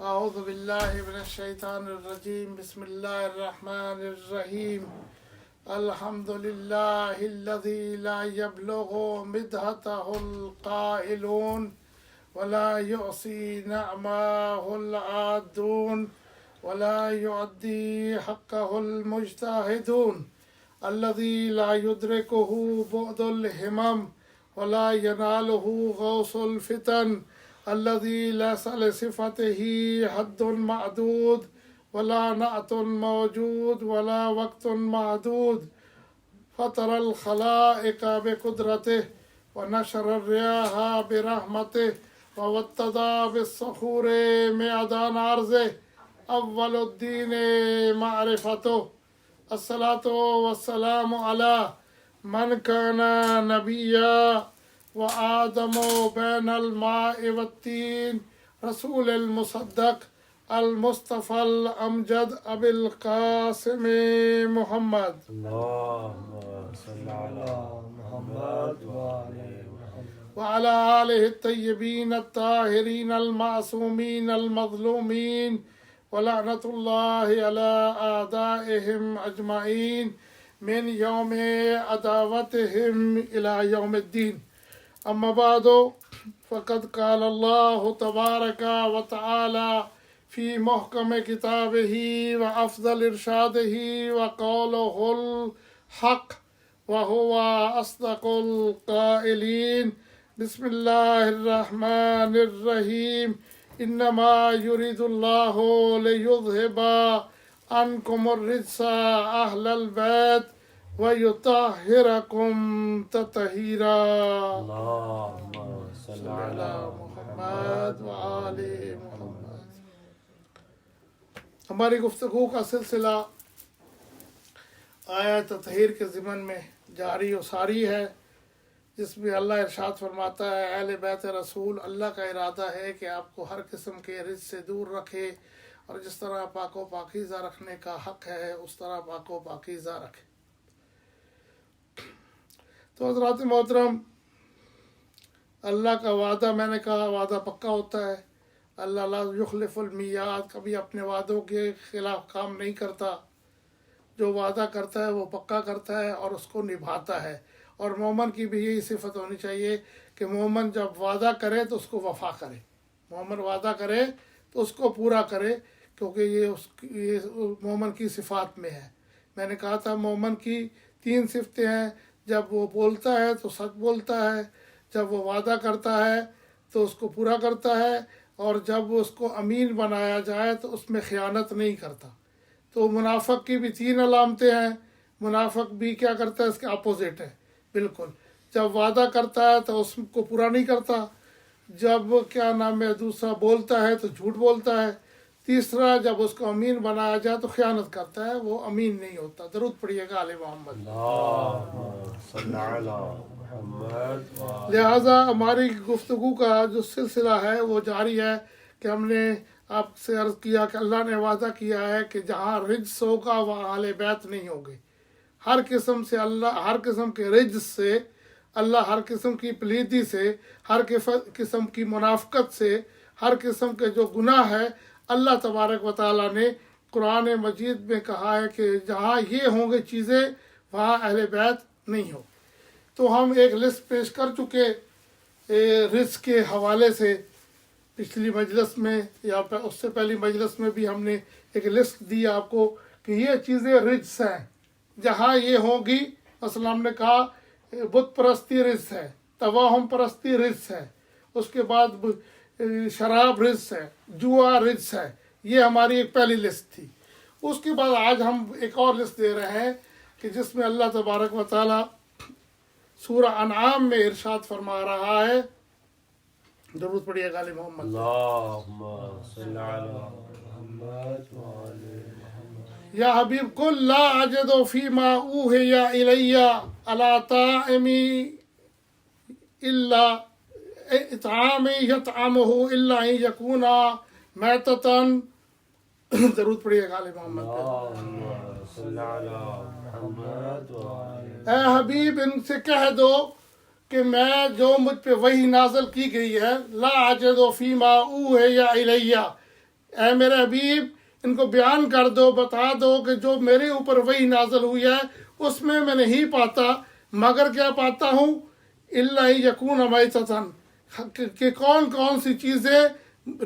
أعوذ بالله من الشيطان الرجيم بسم الله الرحمن الرحيم الحمد لله الذي لا يبلغ مدحته القائلون ولا يعصي نعماه العادون ولا يؤدي حقه المجتهدون الذي لا يدركه بعد الهمم ولا يناله غوص الفتن الذي ليس لصفته حد معدود ولا نعت موجود ولا وقت معدود فطر الخلائق بقدرته ونشر الرياح برحمته ووطد بالصخور معدان عرضه أول الدين معرفته الصلاة والسلام على من كان نبيا وآدم بين الماء والتين رسول المصدق المصطفى الأمجد أبي القاسم محمد اللهم صل على محمد وعلى آله الطيبين الطاهرين المعصومين المظلومين ولعنة الله على أعدائهم أجمعين من يوم عداوتهم إلى يوم الدين أما بعد فقد قال الله تبارك وتعالى في محكم كتابه وأفضل إرشاده وقوله الحق وهو أصدق القائلين بسم الله الرحمن الرحيم إنما يريد الله ليذهب عنكم الرجس أهل البيت ويطهركم تطهيرا اللهم صل على محمد وآل محمد. ہماری گفتگو کا سلسلہ آیت تطہیر کے ضمن میں جاری و ساری ہے، جس میں اللہ ارشاد فرماتا ہے اہل بیت رسول اللہ کا ارادہ ہے کہ آپ کو ہر قسم کے رزق سے دور رکھے، اور جس طرح پاک و پاکیزہ رکھنے کا حق ہے اس طرح پاک و پاکیزہ رکھے. تو حضرات محترم، اللہ کا وعدہ، میں نے کہا وعدہ پکا ہوتا ہے. اللہ لا یخلف المیعاد، کبھی اپنے وعدوں کے خلاف کام نہیں کرتا. جو وعدہ کرتا ہے وہ پکا کرتا ہے اور اس کو نبھاتا ہے. اور مومن کی بھی یہی صفت ہونی چاہیے کہ مومن جب وعدہ کرے تو اس کو وفا کرے. مومن وعدہ کرے تو اس کو پورا کرے، کیونکہ یہ مومن کی صفات میں ہے. میں نے کہا تھا مومن کی 3 صفتیں ہیں. جب وہ بولتا ہے تو سچ بولتا ہے، جب وہ وعدہ کرتا ہے تو اس کو پورا کرتا ہے، اور جب اس کو امین بنایا جائے تو اس میں خیانت نہیں کرتا. تو منافق کی بھی 3 علامتیں ہیں. منافق بھی کیا کرتا ہے؟ اس کے اپوزٹ ہے بالکل. جب وعدہ کرتا ہے تو اس کو پورا نہیں کرتا. جب دوسرا بولتا ہے تو جھوٹ بولتا ہے. تیسرا جب اس کو امین بنایا جائے تو خیانت کرتا ہے، وہ امین نہیں ہوتا. درود پڑھیے گا آل محمد. اللهم صل على محمد. لہٰذا ہماری گفتگو کا جو سلسلہ ہے وہ جاری ہے کہ ہم نے آپ سے عرض کیا کہ اللہ نے وعدہ کیا ہے کہ جہاں رجس ہوگا وہاں اہل بیت نہیں ہوگے. ہر قسم سے اللہ، ہر قسم کے رجس سے اللہ، ہر قسم کی پلیدی سے، ہر قسم کی منافقت سے، ہر قسم کے جو گناہ ہے، اللہ تبارک و تعالیٰ نے قرآن مجید میں کہا ہے کہ جہاں یہ ہوں گے چیزیں وہاں اہل بیت نہیں ہو. تو ہم ایک لسٹ پیش کر چکے رزق کے حوالے سے پچھلی مجلس میں، یا اس سے پہلی مجلس میں بھی ہم نے ایک لسٹ دی آپ کو کہ یہ چیزیں رزق ہیں. جہاں یہ ہوں گی، مثلا ہم نے کہا بت پرستی رزق ہے، توہم پرستی رزق ہے، اس کے بعد شراب رزق ہے، جوا رزق ہے. یہ ہماری ایک پہلی لسٹ تھی. اس کے بعد آج ہم ایک اور لسٹ دے رہے ہیں کہ جس میں اللہ تبارک و تعالی سورہ انعام میں ارشاد فرما رہا ہے. درود پڑھیے گا آل محمد. اللهم صل على محمد. یا حبیب قل لا اجد فیما اوحی الی علی طاعم الا اطعام یطعمہ الا ان یکون میتۃ. درود پڑھیے گا آل محمد. اللهم صل على محمد. اے حبیب ان سے کہہ دو کہ میں جو مجھ پہ وحی نازل کی گئی ہے لا اجد فیما اوحی الیہ، اے میرے حبیب ان کو بیان کر دو، بتا دو کہ جو میرے اوپر وہی نازل ہوئی ہے اس میں میں نہیں پاتا مگر کیا پاتا ہوں، الا یکون میتۃ، کہ کون کون سی چیزیں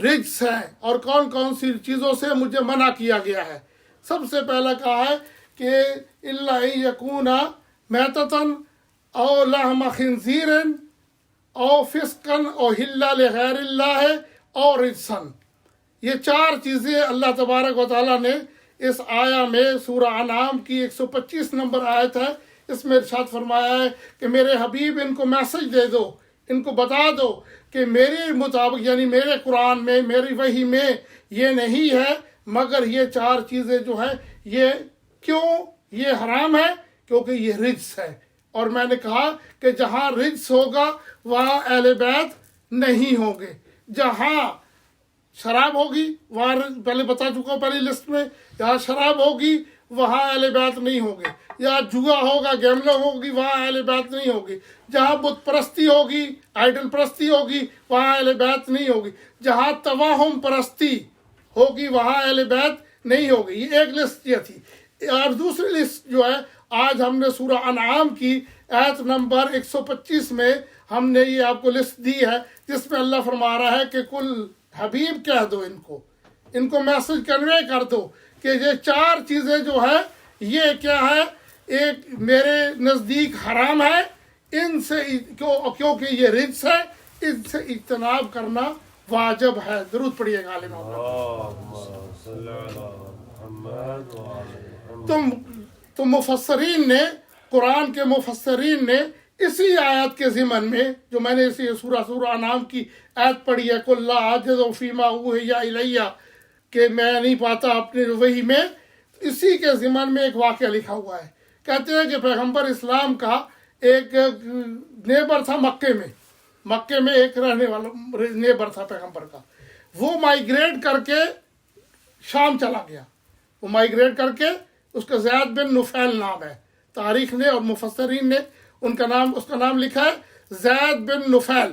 رجس ہیں اور کون کون سی چیزوں سے مجھے منع کیا گیا ہے۔ سب سے پہلا کہا ہے کہ الا یکون میتۃ او لحم خنزیر او فسقن او ہلا لغیر اللہ او رجسن۔ یہ چار چیزیں اللہ تبارک و تعالیٰ نے اس آیا میں سورہ انعام کی 125 نمبر آیت ہے، اس میں ارشاد فرمایا ہے کہ میرے حبیب ان کو میسج دے دو، ان کو بتا دو کہ میرے مطابق یعنی میرے قرآن میں میری وحی میں یہ نہیں ہے مگر یہ چار چیزیں جو ہیں یہ کیوں یہ حرام ہے، کیونکہ یہ رجس ہے۔ اور میں نے کہا کہ جہاں رجس ہوگا وہاں اہل بیت نہیں ہوں گے، جہاں شراب ہوگی وہاں پہلے بتا چکا ہوں پہلی لسٹ میں، جہاں شراب ہوگی وہاں اہل بیت نہیں ہوں گے، یا جوا ہوگا گیملنگ ہوگی وہاں اہل بیت نہیں ہوگی، جہاں بت پرستی ہوگی آئیڈل پرستی ہوگی وہاں اہل بیت نہیں ہوگی، جہاں توہم پرستی ہوگی وہاں اہل بیت نہیں ہوگی۔ یہ ایک لسٹ یہ تھی۔ اور دوسری لسٹ جو ہے آج ہم نے سورہ انعام کی آیت نمبر 125 میں ہم نے یہ آپ کو لسٹ دی ہے، جس میں اللہ فرما رہا ہے کہ کل حبیب کہہ دو ان کو میسج کنوے کر دو کہ یہ چار چیزیں جو ہے یہ کیا ہے، ایک میرے نزدیک حرام ہے، ان سے کیونکہ یہ رجس ہے، ان سے اجتناب کرنا واجب ہے۔ درود پڑھیے گا عالم اللهم صل على محمد وعلى محمد۔ تو مفسرین نے، قرآن کے مفسرین نے اسی آیت کے ضمن میں جو میں نے اسی سورہ انعام کی آیت پڑھی ہے، قل لا اعجز فیما اوحی الی، کہ میں نہیں پاتا اپنے وحی میں، اسی کے ضمن میں ایک واقعہ لکھا ہوا ہے۔ کہتے ہیں کہ پیغمبر اسلام کا ایک نیبر تھا مکے میں ایک رہنے والا نیبر تھا پیغمبر کا، وہ مائیگریٹ کر کے شام چلا گیا، وہ مائیگریٹ کر کے، اس کا زید بن نفیل نام ہے، تاریخ نے اور مفسرین نے اس کا نام لکھا ہے زید بن نفیل،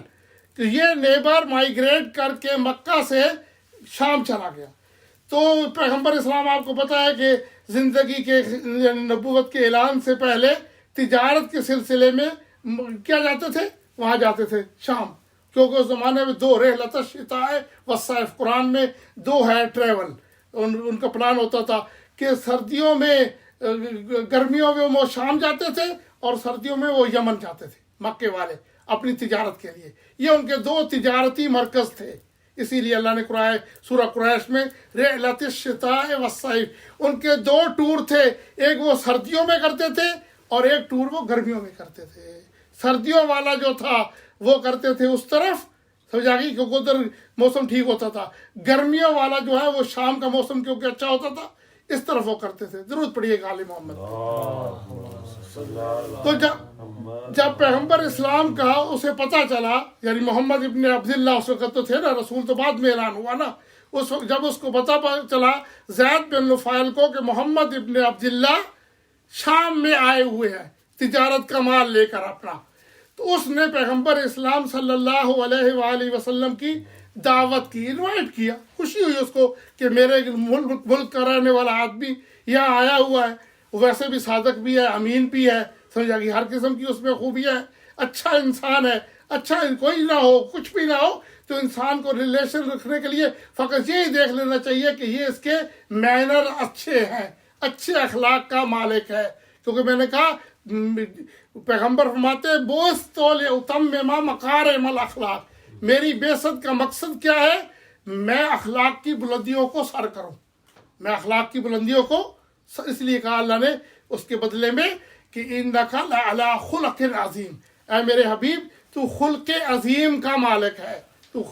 کہ یہ نیبر مائیگریٹ کر کے مکہ سے شام چلا گیا۔ تو پیغمبر اسلام آپ کو پتہ ہے کہ زندگی کے نبوت کے اعلان سے پہلے تجارت کے سلسلے میں کیا جاتے تھے، وہاں جاتے تھے شام، کیونکہ اس زمانے میں 2 رحلۃ الشتاء والصیف، قرآن میں 2 ہے ٹریول، ان کا پلان ہوتا تھا کہ سردیوں میں گرمیوں میں وہ شام جاتے تھے اور سردیوں میں وہ یمن جاتے تھے مکے والے اپنی تجارت کے لیے۔ یہ ان کے 2 تجارتی مرکز تھے، اسی لیے اللہ نے سورہ قریش میں رحلۃ الشتاء والصیف، ان کے 2 ٹور تھے، ایک وہ سردیوں میں کرتے تھے اور ایک ٹور وہ گرمیوں میں کرتے تھے۔ سردیوں والا جو تھا وہ کرتے تھے اس طرف، سمجھا گئی، کیونکہ ادھر موسم ٹھیک ہوتا تھا، گرمیوں والا جو ہے وہ شام کا موسم کیونکہ اچھا ہوتا تھا اس طرف وہ کرتے تھے۔ درود پڑھیے گا آل محمد۔ تو جب پیغمبر اسلام کا اسے پتہ چلا، یعنی محمد ابن عبداللہ اس وقت تو تھے نا، رسول تو بعد میں اعلان ہوا نا، اس وقت جب اس کو پتہ چلا زید بن نفیل کو کہ محمد ابن عبداللہ شام میں آئے ہوئے ہیں تجارت کا مال لے کر اپنا، تو اس نے پیغمبر اسلام صلی اللہ علیہ وآلہ وسلم کی دعوت کی، انوائٹ کیا، خوشی ہوئی اس کو کہ میرے ملک کا رہنے والا آدمی یہاں آیا ہوا ہے، ویسے بھی صادق بھی ہے، امین بھی ہے، سمجھا کہ ہر قسم کی اس میں خوبیاں ہیں، اچھا انسان ہے، اچھا کوئی نہ ہو کچھ بھی نہ ہو تو انسان کو ریلیشن رکھنے کے لیے فقط یہی دیکھ لینا چاہیے کہ یہ اس کے مینر اچھے ہیں، اچھے اخلاق کا مالک ہے۔ کیونکہ میں نے کہا پیغمبر فرماتے بوستو لأتمم مکارم الاخلاق، میری بعثت کا مقصد کیا ہے، میں اخلاق کی بلندیوں کو سر کروں، میں اخلاق کی بلندیوں کو، اس لیے کہا اللہ نے اس کے بدلے میں کہ انک لعلی خلق عظیم، اے میرے حبیب تو خلق عظیم کا مالک ہے، تو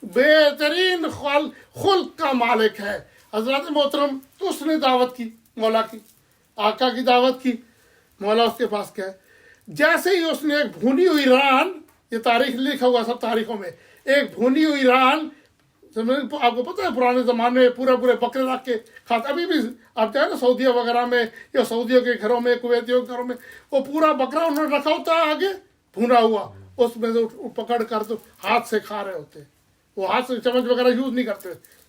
بہترین خلق کا مالک ہے۔ حضرت محترم تو اس نے دعوت کی، مولا کی، آقا کی دعوت کی، مولا اس کے پاس کیا ہے، جیسے ہی اس نے ایک بھونی ہوئی ران، یہ تاریخ لکھا ہوا سب تاریخوں میں، ایک بھونی ہوئی ران، آپ کو پتہ ہے پرانے زمانے میں پورے بکرے رکھ کے کھاتے، ابھی بھی آپ چاہیں نا سعودیہ وغیرہ میں یا سعودیوں کے گھروں میں، کویتیوں کے گھروں میں، وہ پورا بکرا انہوں نے رکھا ہوتا ہے آگے بھونا ہوا، اس میں سے پکڑ کر تو ہاتھ سے کھا رہے ہوتے، وہ ہاتھ سے چمچ وغیرہ یوز نہیں کرتے،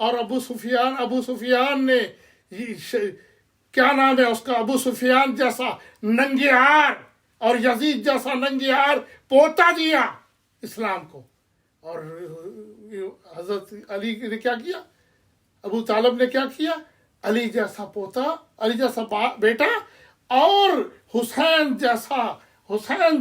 اور ابو سفیان نے کیا نام ہے اس کا، ابو سفیان جیسا ننگیار اور یزید جیسا ننگیار پوتا دیا اسلام کو. اور حضرت علی نے کیا کیا، ابو طالب نے کیا کیا، علی جیسا پوتا، علی جیسا بیٹا، اور حسین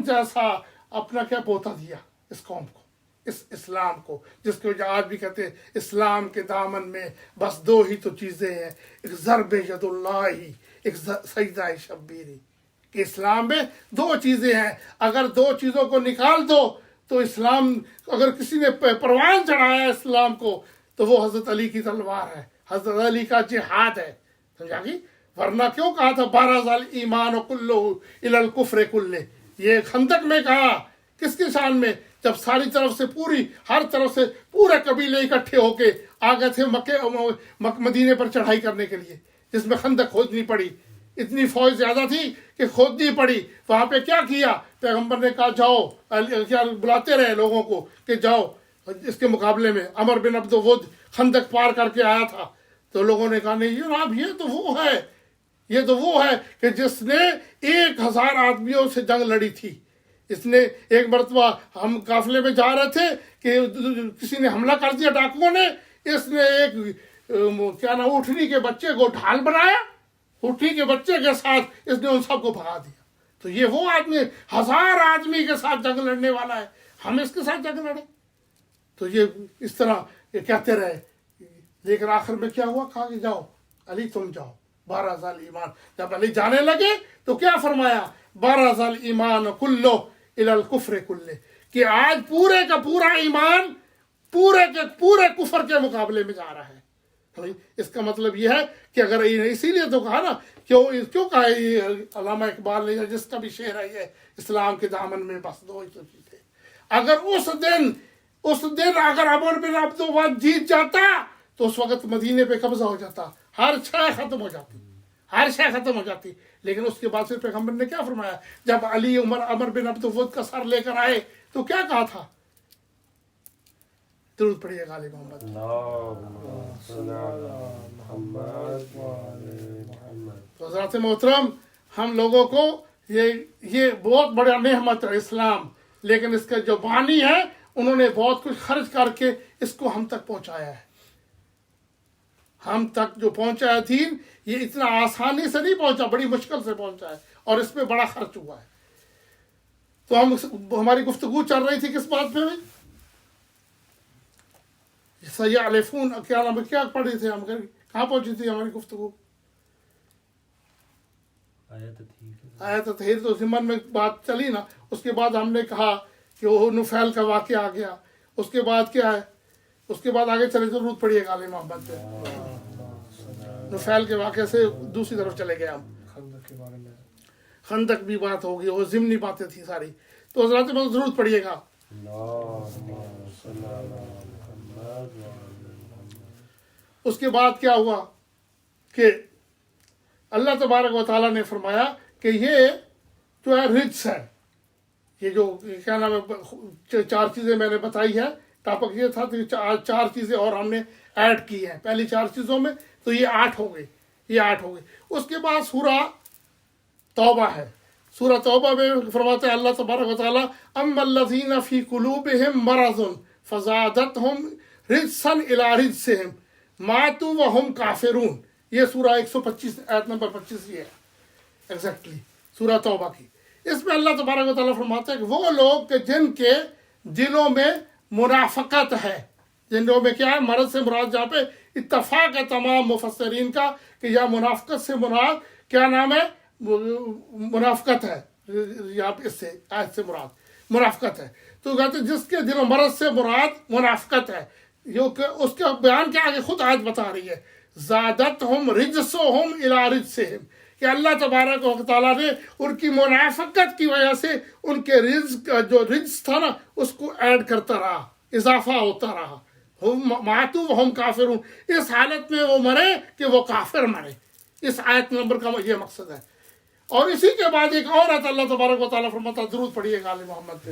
جیسا اپنا کیا پوتا دیا اس قوم کو، اس اسلام کو، جس کی وجہ آج بھی کہتے ہیں اسلام کے دامن میں بس دو ہی تو چیزیں ہیں، ایک ضرب ید اللہ، ایک سجدہ شبیری. کہ اسلام میں دو چیزیں ہیں، اگر دو چیزوں کو نکال دو تو اسلام، اگر کسی نے پروان چڑھایا اسلام کو تو وہ حضرت علی کی تلوار ہے، حضرت علی کا جہاد ہے. سمجھا گی؟ ورنہ کیوں کہا تھا بارز الایمان کلہ الی الکفر کلہ، یہ خندق میں کہا کس کی شان میں، جب ساری طرف سے ہر طرف سے پورے قبیلے اکٹھے ہو کے آ گئے تھے مدینے پر چڑھائی کرنے کے لیے، جس میں خندق کھودنی پڑی، اتنی فوج زیادہ تھی کہ کھودنی پڑی. وہاں پہ کیا کیا پیغمبر نے کہا جاؤ، کیا بلاتے رہے لوگوں کو کہ جاؤ. اس کے مقابلے میں عمر بن عبد ود خندق پار کر کے آیا تھا، تو لوگوں نے کہا نہیں جناب یہ تو وہ ہے کہ جس نے 1000 آدمیوں سے جنگ لڑی تھی. اس نے ایک مرتبہ ہم قافلے میں جا رہے تھے کہ کسی نے حملہ کر دیا ڈاکوؤں نے، اس نے ایک کیا نام اونٹنی کے بچے کو ڈھال بنایا، اونٹنی کے بچے کے ساتھ اس نے ان سب کو بھگا دیا. تو یہ وہ آدمی 1000 آدمی کے ساتھ جنگ لڑنے والا ہے، ہم اس کے ساتھ جنگ لڑے. تو یہ اس طرح یہ کہتے رہے، لیکن آخر میں کیا ہوا، کہا کہ جاؤ علی تم جاؤ، 12 ایمان. جب علی جانے لگے تو کیا فرمایا، 12 ایمان کلو الی الکفر کلہ، کہ آج پورے کا پورا ایمان پورے کے پورے کفر کے مقابلے میں جا رہا ہے. اس کا مطلب یہ ہے کہ اگر اسی لیے تو کہا نا، کیوں کہا یہ علامہ اقبال نے، جس کا بھی شعر ہے یہ، اسلام کے دامن میں بس دو ہی تو چیزیں. اگر اس دن اگر عمر بن عبد ود جیت جاتا تو اس وقت مدینے پہ قبضہ ہو جاتا، ہر شے ختم ہو جاتی. لیکن اس کے بعد پھر پیغمبر نے کیا فرمایا، جب علی عمر بن عبد ود کا سر لے کر آئے تو کیا کہا تھا، درود پڑھیے غالب محمد. تو حضرات محترم، ہم لوگوں کو یہ بہت بڑا نعمت ہے اسلام، لیکن اس کا جو بانی ہے انہوں نے بہت کچھ خرچ کر کے اس کو ہم تک پہنچایا ہے. ہم تک جو پہنچا ہے دین، یہ اتنا آسانی سے نہیں پہنچا، بڑی مشکل سے پہنچا ہے، اور اس میں بڑا خرچ ہوا ہے. تو ہماری گفتگو چل رہی تھی کس بات پہ؟ سیعلفون، کیا پڑھی تھے ہم، کہاں پہنچی تھی ہماری گفتگو؟ آیت تطہیر. تو ضمن میں بات چلی نا. اس کے بعد ہم نے کہا کہ وہ نفیل کا واقعہ آ گیا. اس کے بعد کیا ہے، اس کے بعد آگے چلے، ضرورت پڑی ہے غالب محمد پہ. نفیل کے واقعے سے دوسری طرف چلے گئے ہم، خندق بھی بات ہوگی، وہ ضمنی باتیں تھیں ساری. تو حضرات میں ضرورت پڑیے گا. اس کے بعد کیا ہوا کہ اللہ تبارک و تعالیٰ نے فرمایا کہ یہ جو ہے رجس ہے، یہ جو کیا نام ہے، 4 چیزیں میں نے بتائی ہے. ٹاپک یہ تھا کہ 4 چیزیں اور ہم نے ایڈ کی ہیں پہلی 4 چیزوں میں، تو یہ 8 ہو گئی. اس کے بعد سورہ توبہ ہے. سورہ توبہ میں فرماتے ہیں اللہ تبارک و تعالیٰ، اما الذین فی قلوبہم مرض فزادتہم رجسا الی رجسہم ماتوا وہم کافرون. یہ سورہ 125 آیت نمبر 25 یہ ہے ایگزیکٹلی سورہ توبہ کی. اس میں اللہ تبارک و تعالیٰ فرماتا ہے کہ وہ لوگ کہ جن کے دلوں میں منافقت ہے، جن لوگوں میں کیا ہے، مرض سے مراد جہاں پہ اتفاق ہے تمام مفسرین کا کہ یا منافقت سے مراد کیا نام ہے، منافقت ہے. یہاں پہ اس سے آیت سے مراد منافقت ہے. تو کہتے ہیں جس کے دلوں مرض سے مراد منافقت ہے، اس کا بیان کیا آگے خود آیت بتا رہی ہے، زادتہم رجسہم الی رجسہم، کہ اللہ تبارک و تعالیٰ نے ان کی منافقت کی وجہ سے ان کے رزق کا جو رجس تھا نا اس کو ایڈ کرتا رہا، اضافہ ہوتا رہا. ماتوا وہم کافرون، اس حالت میں وہ مرے کہ وہ کافر مرے. اس آیت نمبر کا یہ مقصد ہے. اور اسی کے بعد ایک اور آیت اللہ تبارک و تعالیٰ فرماتا، درود پڑھیے غالب محمد پہ.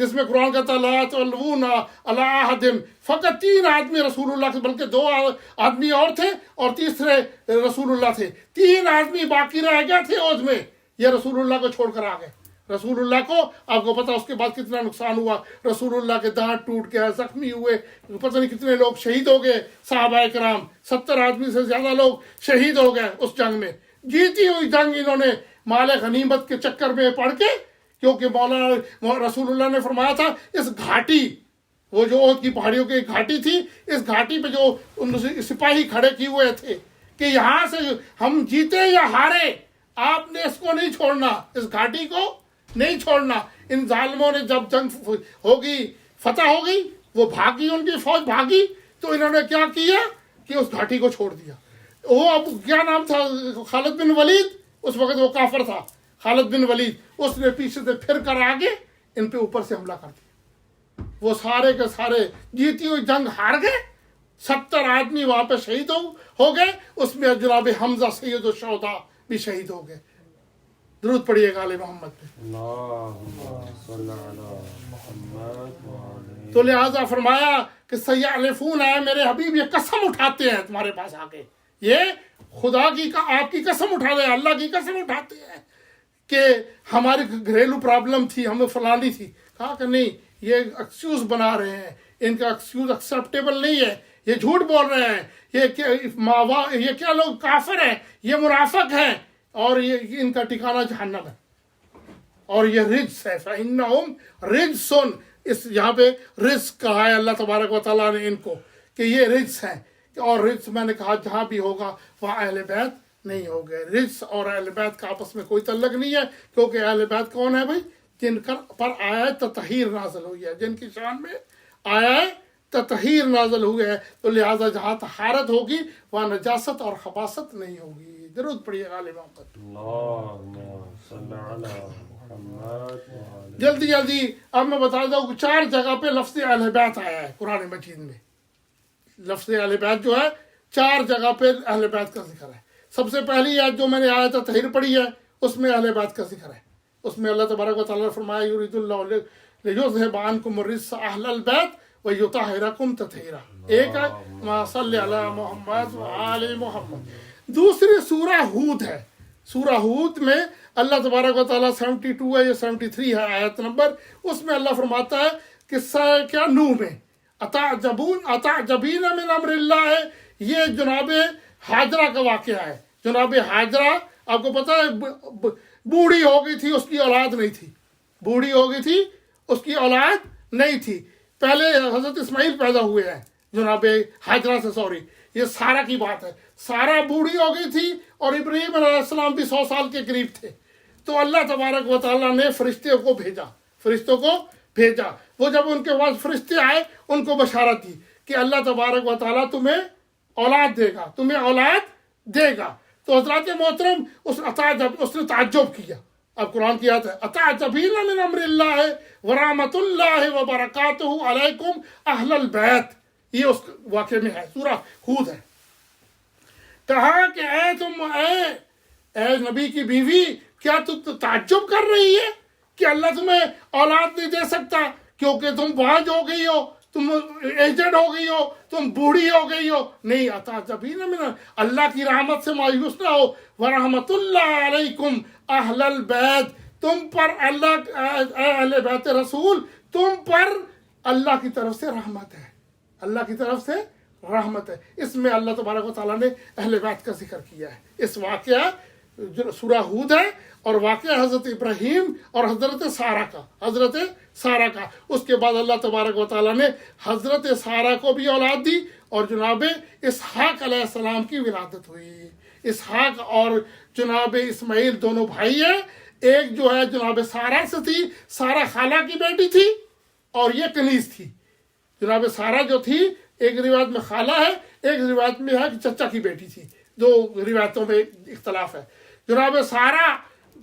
جس میں قرآن کہتا ہے لا تلوون علی احد، فقط 3 آدمی رسول اللہ سے، بلکہ 2 آدمی اور تھے اور تیسرے رسول اللہ تھے، 3 آدمی باقی رہ گئے تھے عہد میں، یہ رسول اللہ کو چھوڑ کر آ گئے۔ رسول اللہ کو آپ کو پتا اس کے بعد کتنا نقصان ہوا، رسول اللہ کے دانت ٹوٹ گیا، زخمی ہوئے، پتہ نہیں کتنے لوگ شہید ہو گئے، صحابہ کرام 70 آدمی سے زیادہ لوگ شہید ہو گئے اس جنگ میں۔ جیتی ہوئی جنگ انہوں نے مال غنیمت کے چکر میں پڑھ کے، کیونکہ مولانا رسول اللہ نے فرمایا تھا اس گھاٹی، وہ جو عہد کی پہاڑیوں کی گھاٹی تھی، اس گھاٹی پہ جو ان سپاہی کھڑے کیے ہوئے تھے کہ یہاں سے ہم جیتے یا ہارے آپ نے اس کو نہیں چھوڑنا، اس گھاٹی کو نہیں چھوڑنا۔ ان ظالموں نے جب جنگ ہوگی، فتح ہوگی، وہ بھاگی، ان کی فوج بھاگی، تو انہوں نے کیا کیا کہ اس گھاٹی کو چھوڑ دیا۔ وہ اب کیا نام تھا، خالد بن ولید، اس وقت وہ کافر تھا خالد بن ولید، اس نے پیچھے سے پھر کر آگے ان پہ اوپر سے حملہ کر دیا۔ وہ سارے کے سارے جیتی ہوئی جنگ ہار گئے، 70 آدمی وہاں پہ شہید ہو گئے، اس میں جناب حمزہ سید الشہداء بھی شہید ہو گئے۔ درود پڑھیے گا آل محمد پہ۔ اللہم صلی علی محمد وعلی۔ تو لہٰذا فرمایا کہ سیحلفون ہے میرے حبیب، یہ قسم اٹھاتے ہیں تمہارے پاس آ کے، یہ خدا کی آپ کی قسم اٹھا رہے ہیں، اللہ کی قسم اٹھاتے ہیں کہ ہماری گھریلو پرابلم تھی، ہمیں فلانی تھی۔ کہا کہ نہیں، یہ ایکسکیوز بنا رہے ہیں، ان کا ایکسکیوز ایکسیپٹیبل نہیں ہے، یہ جھوٹ بول رہے ہیں، یہ کیا لوگ کافر ہیں، یہ منافق ہیں، اور یہ ان کا ٹھکانہ جہنم ہے، اور یہ رجس ہے، فَإِنَّهُمْ رِجْسٌ، اس یہاں پہ رجس کہا ہے اللہ تبارک و تعالیٰ نے ان کو کہ یہ رجس ہیں، اور رجس میں نے کہا جہاں بھی ہوگا وہاں اہل بیت نہیں ہوگے۔ رجس اور اہل بیت کا آپس میں کوئی تعلق نہیں ہے، کیونکہ اہل بیت کون ہے بھائی؟ جن پر آیت تطہیر نازل ہوئی ہے، جن کی شان میں آیت تطہیر نازل ہوئی ہے، تو لہٰذا جہاں طہارت ہوگی وہاں نجاست اور خباثت نہیں ہوگی۔ درود پڑھیے گا آل محمد۔ اللہم صلی علی محمد وعلی۔ جلدی جلدی اب میں بتا دوں کہ 4 جگہ پہ لفظ اہل بیت آیا ہے قرآن مجید میں۔ لفظ اہل بیت جو ہے 4 جگہ پہ اہل بیت کا ذکر ہے۔ سب سے پہلی آیت جو میں نے آیت تطہیر پڑھی ہے اس میں اہل بیت کا ذکر ہے، اس میں اللہ تبارک و تعالیٰ نے فرمایا یرید اللہ لیذھب عنکم الرجس اہل البیت ویطہرکم تطہیرا۔ ایک ہے ما صلی علی محمد وآل محمد۔ دوسری سورہ ہود ہے، سورہ ہود میں اللہ تبارک و تعالیٰ 72 ہے یا 73 ہے آیت نمبر، اس میں اللہ فرماتا ہے قصہ کیا نوح میں اتعجبین من امر اللہ ہے، یہ جناب ہاجرہ کا واقعہ ہے۔ جناب ہاجرہ آپ کو پتا ہے بوڑھی ہو گئی تھی، اس کی اولاد نہیں تھی، بوڑھی ہو گئی تھی، اس کی اولاد نہیں تھی۔ پہلے حضرت اسماعیل پیدا ہوئے ہیں جناب ہاجرہ سے، سوری یہ سارہ کی بات ہے، سارہ بوڑھی ہو گئی تھی اور ابراہیم علیہ السلام بھی 100 سال کے قریب تھے۔ تو اللہ تبارک و تعالیٰ نے فرشتوں کو بھیجا، وہ جب ان کے پاس فرشتے آئے ان کو بشارت دی کہ اللہ تبارک و تعالیٰ تمہیں اولاد دے گا۔ تو حضرات محترم اس نے تعجب کیا۔ اب قرآن کی آیت ہے اتعجبین من امر اللہ ورحمۃ اللہ وبرکاتہ علیکم اہل البیت، یہ اس واقعے میں ہے، سورہ ہود ہے۔ کہا کہ اے نبی کی بیوی، کیا تم تعجب کر رہی ہے کہ اللہ تمہیں اولاد نہیں دے سکتا کیونکہ تم بانجھ ہو گئی ہو، تم ایجڈ ہو گئی ہو، تم بوڑھی ہو گئی ہو؟ نہیں، اتعجبین من اللہ کی رحمت سے مایوس نہ ہو، ورحمۃ اللہ علیکم اہل البیت، تم پر اللہ اہل بیت رسول، تم پر اللہ کی طرف سے رحمت ہے، اللہ کی طرف سے رحمت ہے۔ اس میں اللہ تبارک و تعالیٰ نے اہل بیت کا ذکر کیا ہے۔ اس واقعہ جو سورہ ہود ہے، اور واقعہ حضرت ابراہیم اور حضرت سارہ کا۔ اس کے بعد اللہ تبارک و تعالیٰ نے حضرت سارہ کو بھی اولاد دی، اور جناب اسحاق علیہ السلام کی ولادت ہوئی۔ اسحاق اور جناب اسماعیل دونوں بھائی ہیں، ایک جو ہے جناب سارہ سے تھی، سارہ خالہ کی بیٹی تھی، اور یہ کنیز تھی۔ جناب سارہ جو تھی ایک روایت میں خالہ ہے، ایک روایت میں ہے کہ چچا کی بیٹی تھی، دو روایتوں میں اختلاف ہے۔ جناب سارہ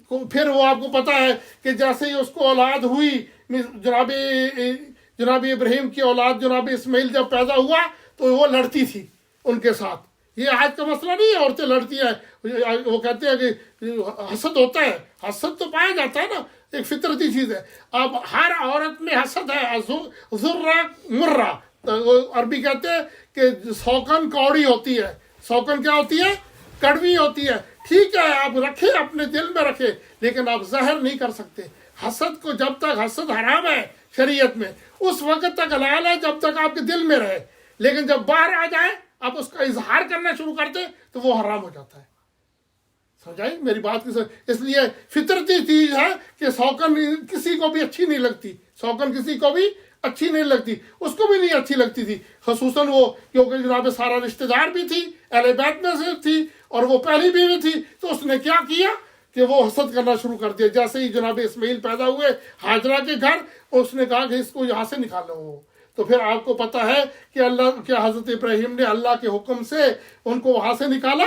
کو پھر وہ آپ کو پتا ہے کہ جیسے ہی اس کو اولاد ہوئی، جناب ابراہیم کی اولاد جناب اسماعیل جب پیدا ہوا تو وہ لڑتی تھی ان کے ساتھ، یہ آج کا مسئلہ نہیں ہے عورتیں لڑتی ہیں، وہ کہتے ہیں کہ حسد ہوتا ہے، حسد تو پایا جاتا ہے نا، ایک فطرتی چیز ہے۔ اب ہر عورت میں حسد ہے، ذرہ مرہ، عربی کہتے ہیں کہ سوکن کوڑی ہوتی ہے، سوکن کیا ہوتی ہے؟ کڑوی ہوتی ہے۔ ٹھیک ہے آپ رکھیں، اپنے دل میں رکھیں، لیکن آپ ظاہر نہیں کر سکتے۔ حسد کو جب تک، حسد حرام ہے شریعت میں، اس وقت تک حلال ہے جب تک آپ کے دل میں رہے، لیکن جب باہر آ جائے آپ اس کا اظہار کرنا شروع کر دیں تو وہ حرام ہو جاتا ہے۔ سمجھائی میری بات کی؟ اس لیے فطرتی چیز ہے کہ سوکن کسی کو بھی اچھی نہیں لگتی، سوکن کسی کو بھی اچھی نہیں لگتی، اس کو بھی نہیں اچھی لگتی تھی، خصوصاً وہ کیونکہ جناب سارا رشتہ دار بھی تھی، اہل بیت میں سے تھی، اور وہ پہلی بیوی تھی، تو اس نے کیا کیا کہ وہ حسد کرنا شروع کر دیا۔ جیسے ہی جناب اسماعیل پیدا ہوئے ہاجرہ کے گھر، اس نے کہا کہ اس کو یہاں سے نکالو۔ تو پھر آپ کو پتہ ہے کہ اللہ کے حضرت ابراہیم نے اللہ کے حکم سے ان کو وہاں سے نکالا،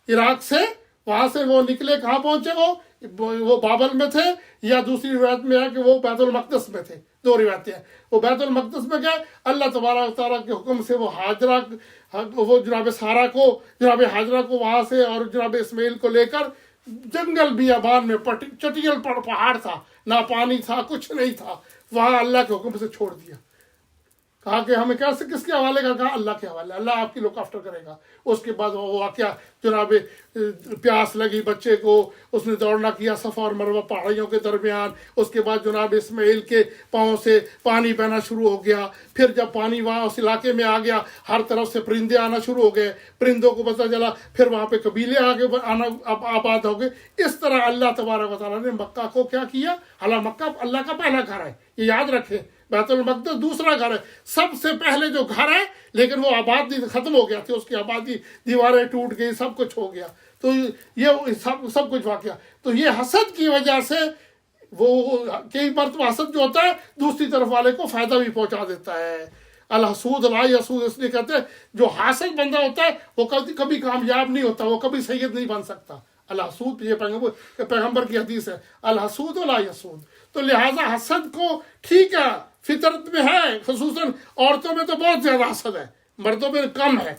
عراق سے، وہاں سے وہ نکلے، کہاں پہنچے؟ وہ بابل میں تھے، یا دوسری روایت میں ہے کہ وہ بیت المقدس میں تھے، دو روایتیں ہیں۔ وہ بیت المقدس میں گئے، اللہ تبارک و تعالیٰ کے حکم سے وہ ہاجرہ، وہ جناب سارا کو، جناب ہاجرہ کو وہاں سے اور جناب اسماعیل کو لے کر جنگل بیابان میں، چٹیل پہاڑ تھا، نہ پانی تھا، کچھ نہیں تھا، وہاں اللہ کے حکم سے چھوڑ دیا۔ کہا کہ ہمیں کیسے، کس کے حوالے کا؟ کہا اللہ کے حوالے، اللہ آپ کی لک آفٹر کرے گا۔ اس کے بعد وہ واقعہ جناب پیاس لگی بچے کو، اس نے دوڑنا کیا صفا اور مروہ پہاڑیوں کے درمیان، اس کے بعد جناب اسماعیل کے پاؤں سے پانی بہنا شروع ہو گیا۔ پھر جب پانی وہاں اس علاقے میں آ گیا، ہر طرف سے پرندے آنا شروع ہو گئے، پرندوں کو پتہ چلا، پھر وہاں پہ قبیلے آگے آنا آباد ہو گئے۔ اس طرح اللہ تبارک و تعالیٰ نے مکہ کو کیا کیا؟ حالانکہ مکہ اللہ کا پہلا گھر ہے، یہ یاد رکھیں، بیت المقدس دوسرا گھر ہے، سب سے پہلے جو گھر ہے، لیکن وہ آباد ختم ہو گیا تھی، اس کی آبادی، دیواریں ٹوٹ گئی، سب کچھ ہو گیا۔ تو یہ سب کچھ واقعہ، تو یہ حسد کی وجہ سے وہ کئی مرتبہ حسد جو ہوتا ہے دوسری طرف والے کو فائدہ بھی پہنچا دیتا ہے۔ الحسود لا یسود، اس لیے کہتے ہیں جو حاسد بندہ ہوتا ہے وہ کبھی کامیاب نہیں ہوتا، وہ کبھی سید نہیں بن سکتا۔ الحسود، یہ پیغمبر کی حدیث ہے، الحسود لا یسود۔ تو لہٰذا حسد کو ٹھیک ہے، فطرت میں ہے، خصوصاً عورتوں میں تو بہت زیادہ حسد ہے، مردوں میں کم ہے،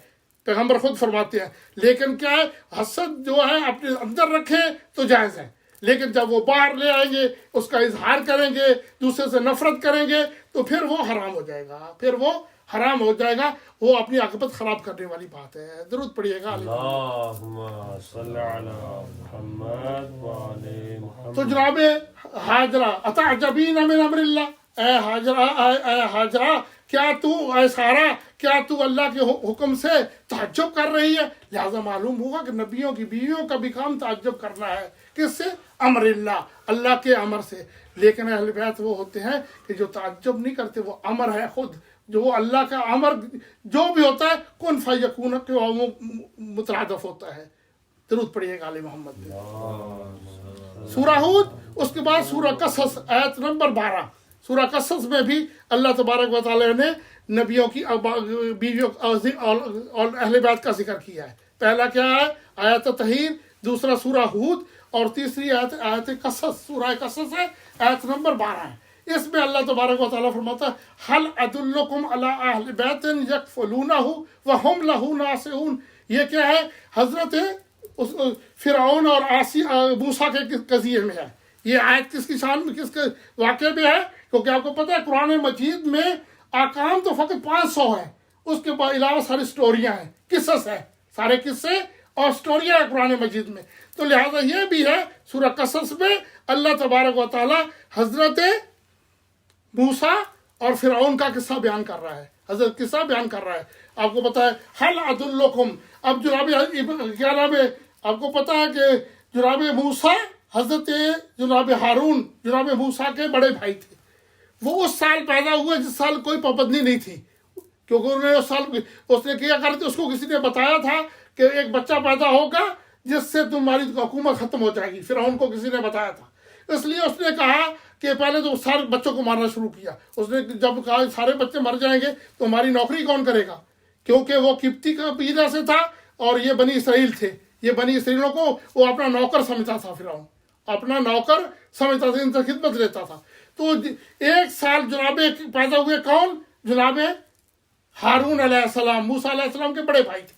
پیغمبر خود فرماتے ہیں۔ لیکن کیا ہے، حسد جو ہے اپنے اندر رکھیں تو جائز ہے، لیکن جب وہ باہر لے آئیں گے، اس کا اظہار کریں گے، دوسرے سے نفرت کریں گے، تو پھر وہ حرام ہو جائے گا، پھر وہ حرام ہو جائے گا، وہ اپنی عاقبت خراب کرنے والی بات ہے۔ درود پڑھیے گا۔ اللہم صلی علی محمد وعلی محمد۔ تو جناب ہاجرہ، اتعجبین من امر اللہ، اے ہاجرہ، کیا تو، اے سارا، کیا تو اللہ کے حکم سے تعجب کر رہی ہے؟ لہذا معلوم ہوگا کہ نبیوں کی بیویوں کا بھی کام تعجب کرنا ہے۔ کس سے؟ امر اللہ، اللہ کے امر سے۔ لیکن اہل بیت وہ ہوتے ہیں کہ جو تعجب نہیں کرتے، وہ امر ہے خود، جو وہ اللہ کا امر جو بھی ہوتا ہے کن فیکون کہ وہ مترادف ہوتا ہے۔ درود پڑھیے گا آل محمد۔ سورہ ہود، اس کے بعد سورہ قصص، آیت نمبر 12۔ سورہ قصص میں بھی اللہ تبارک و تعالی نے نبیوں کی بیویوں اور اہل بیت کا ذکر کیا ہے۔ پہلا کیا ہے؟ آیت تطہیر، دوسرا سورہ ہود، اور تیسری آیت قصص، سورہ قصص ہے، آیت نمبر 12 ہے۔ اس میں اللہ تبارک و تعالیٰ فرماتا ہے هل ادلکم علی اہل بیت یکفلونہ وہم لہ ناصحون۔ یہ کیا ہے؟ حضرت فرعون اور موسیٰ کے قضیے میں ہے۔ یہ آیت کس کی شان میں، کس کے واقعے میں ہے؟ کیونکہ آپ کو پتہ ہے قرآن مجید میں احکام تو فقط 500 ہیں، اس کے علاوہ ساری سٹوریاں ہیں، قصص ہیں، سارے قصے اور سٹوریاں ہیں قرآن مجید میں۔ تو لہٰذا یہ بھی ہے سورہ قصص میں اللہ تبارک و تعالیٰ حضرت موسیٰ اور فرعون کا قصہ بیان کر رہا ہے، حضرت قصہ بیان کر رہا ہے۔ آپ کو پتہ ہے هل ادلکم، اب جناب کیا نام ہے، آپ کو پتہ ہے کہ جناب موسیٰ، حضرت جناب ہارون جناب موسیٰ کے بڑے بھائی تھے، وہ اس سال پیدا ہوئے جس سال کوئی پابندی نہیں تھی، کیونکہ انہوں نے اس سال اس نے کیا کرتے، اس کو کسی نے بتایا تھا کہ ایک بچہ پیدا ہوگا جس سے تمہاری حکومت ختم ہو جائے گی، فرعون کو کسی نے بتایا تھا۔ اس لیے اس نے کہا کہ پہلے تو سارے بچوں کو مارنا شروع کیا۔ اس نے جب کہا سارے بچے مر جائیں گے تو ہماری نوکری کون کرے گا، کیونکہ وہ قبطی قبیلہ سے تھا اور یہ بنی اسرائیل تھے، یہ بنی اسرائیلوں کو وہ اپنا نوکر سمجھتا تھا، فرعون اپنا نوکر سمجھتا تھا، ان سے خدمت لیتا تھا۔ تو ایک سال جناب پیدا ہوئے کون؟ جناب ہارون علیہ السلام، موسیٰ علیہ السلام کے بڑے بھائی تھے،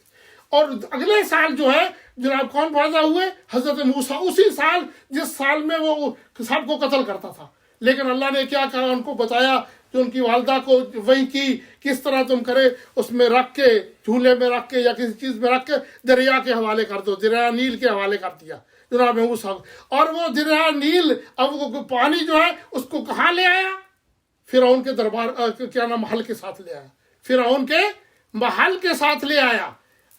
اور اگلے سال جو ہے جناب کون پیدا ہوئے؟ حضرت موسیٰ، اسی سال جس سال میں وہ سب کو قتل کرتا تھا. لیکن اللہ نے کیا کہا، ان کو بتایا جو ان کی والدہ کو وہی کی کس طرح تم کرے، اس میں رکھ کے جھولے میں رکھ کے یا کسی چیز میں رکھ کے دریا کے حوالے کر دو، دریا نیل کے حوالے کر دیا جناب موسیٰ. اور وہ دریا نیل اب وہ پانی جو ہے اس کو کہاں لے آیا؟ فرعون کے دربار کیا نام محل کے ساتھ لے آیا، فرعون کے محل کے ساتھ لے آیا.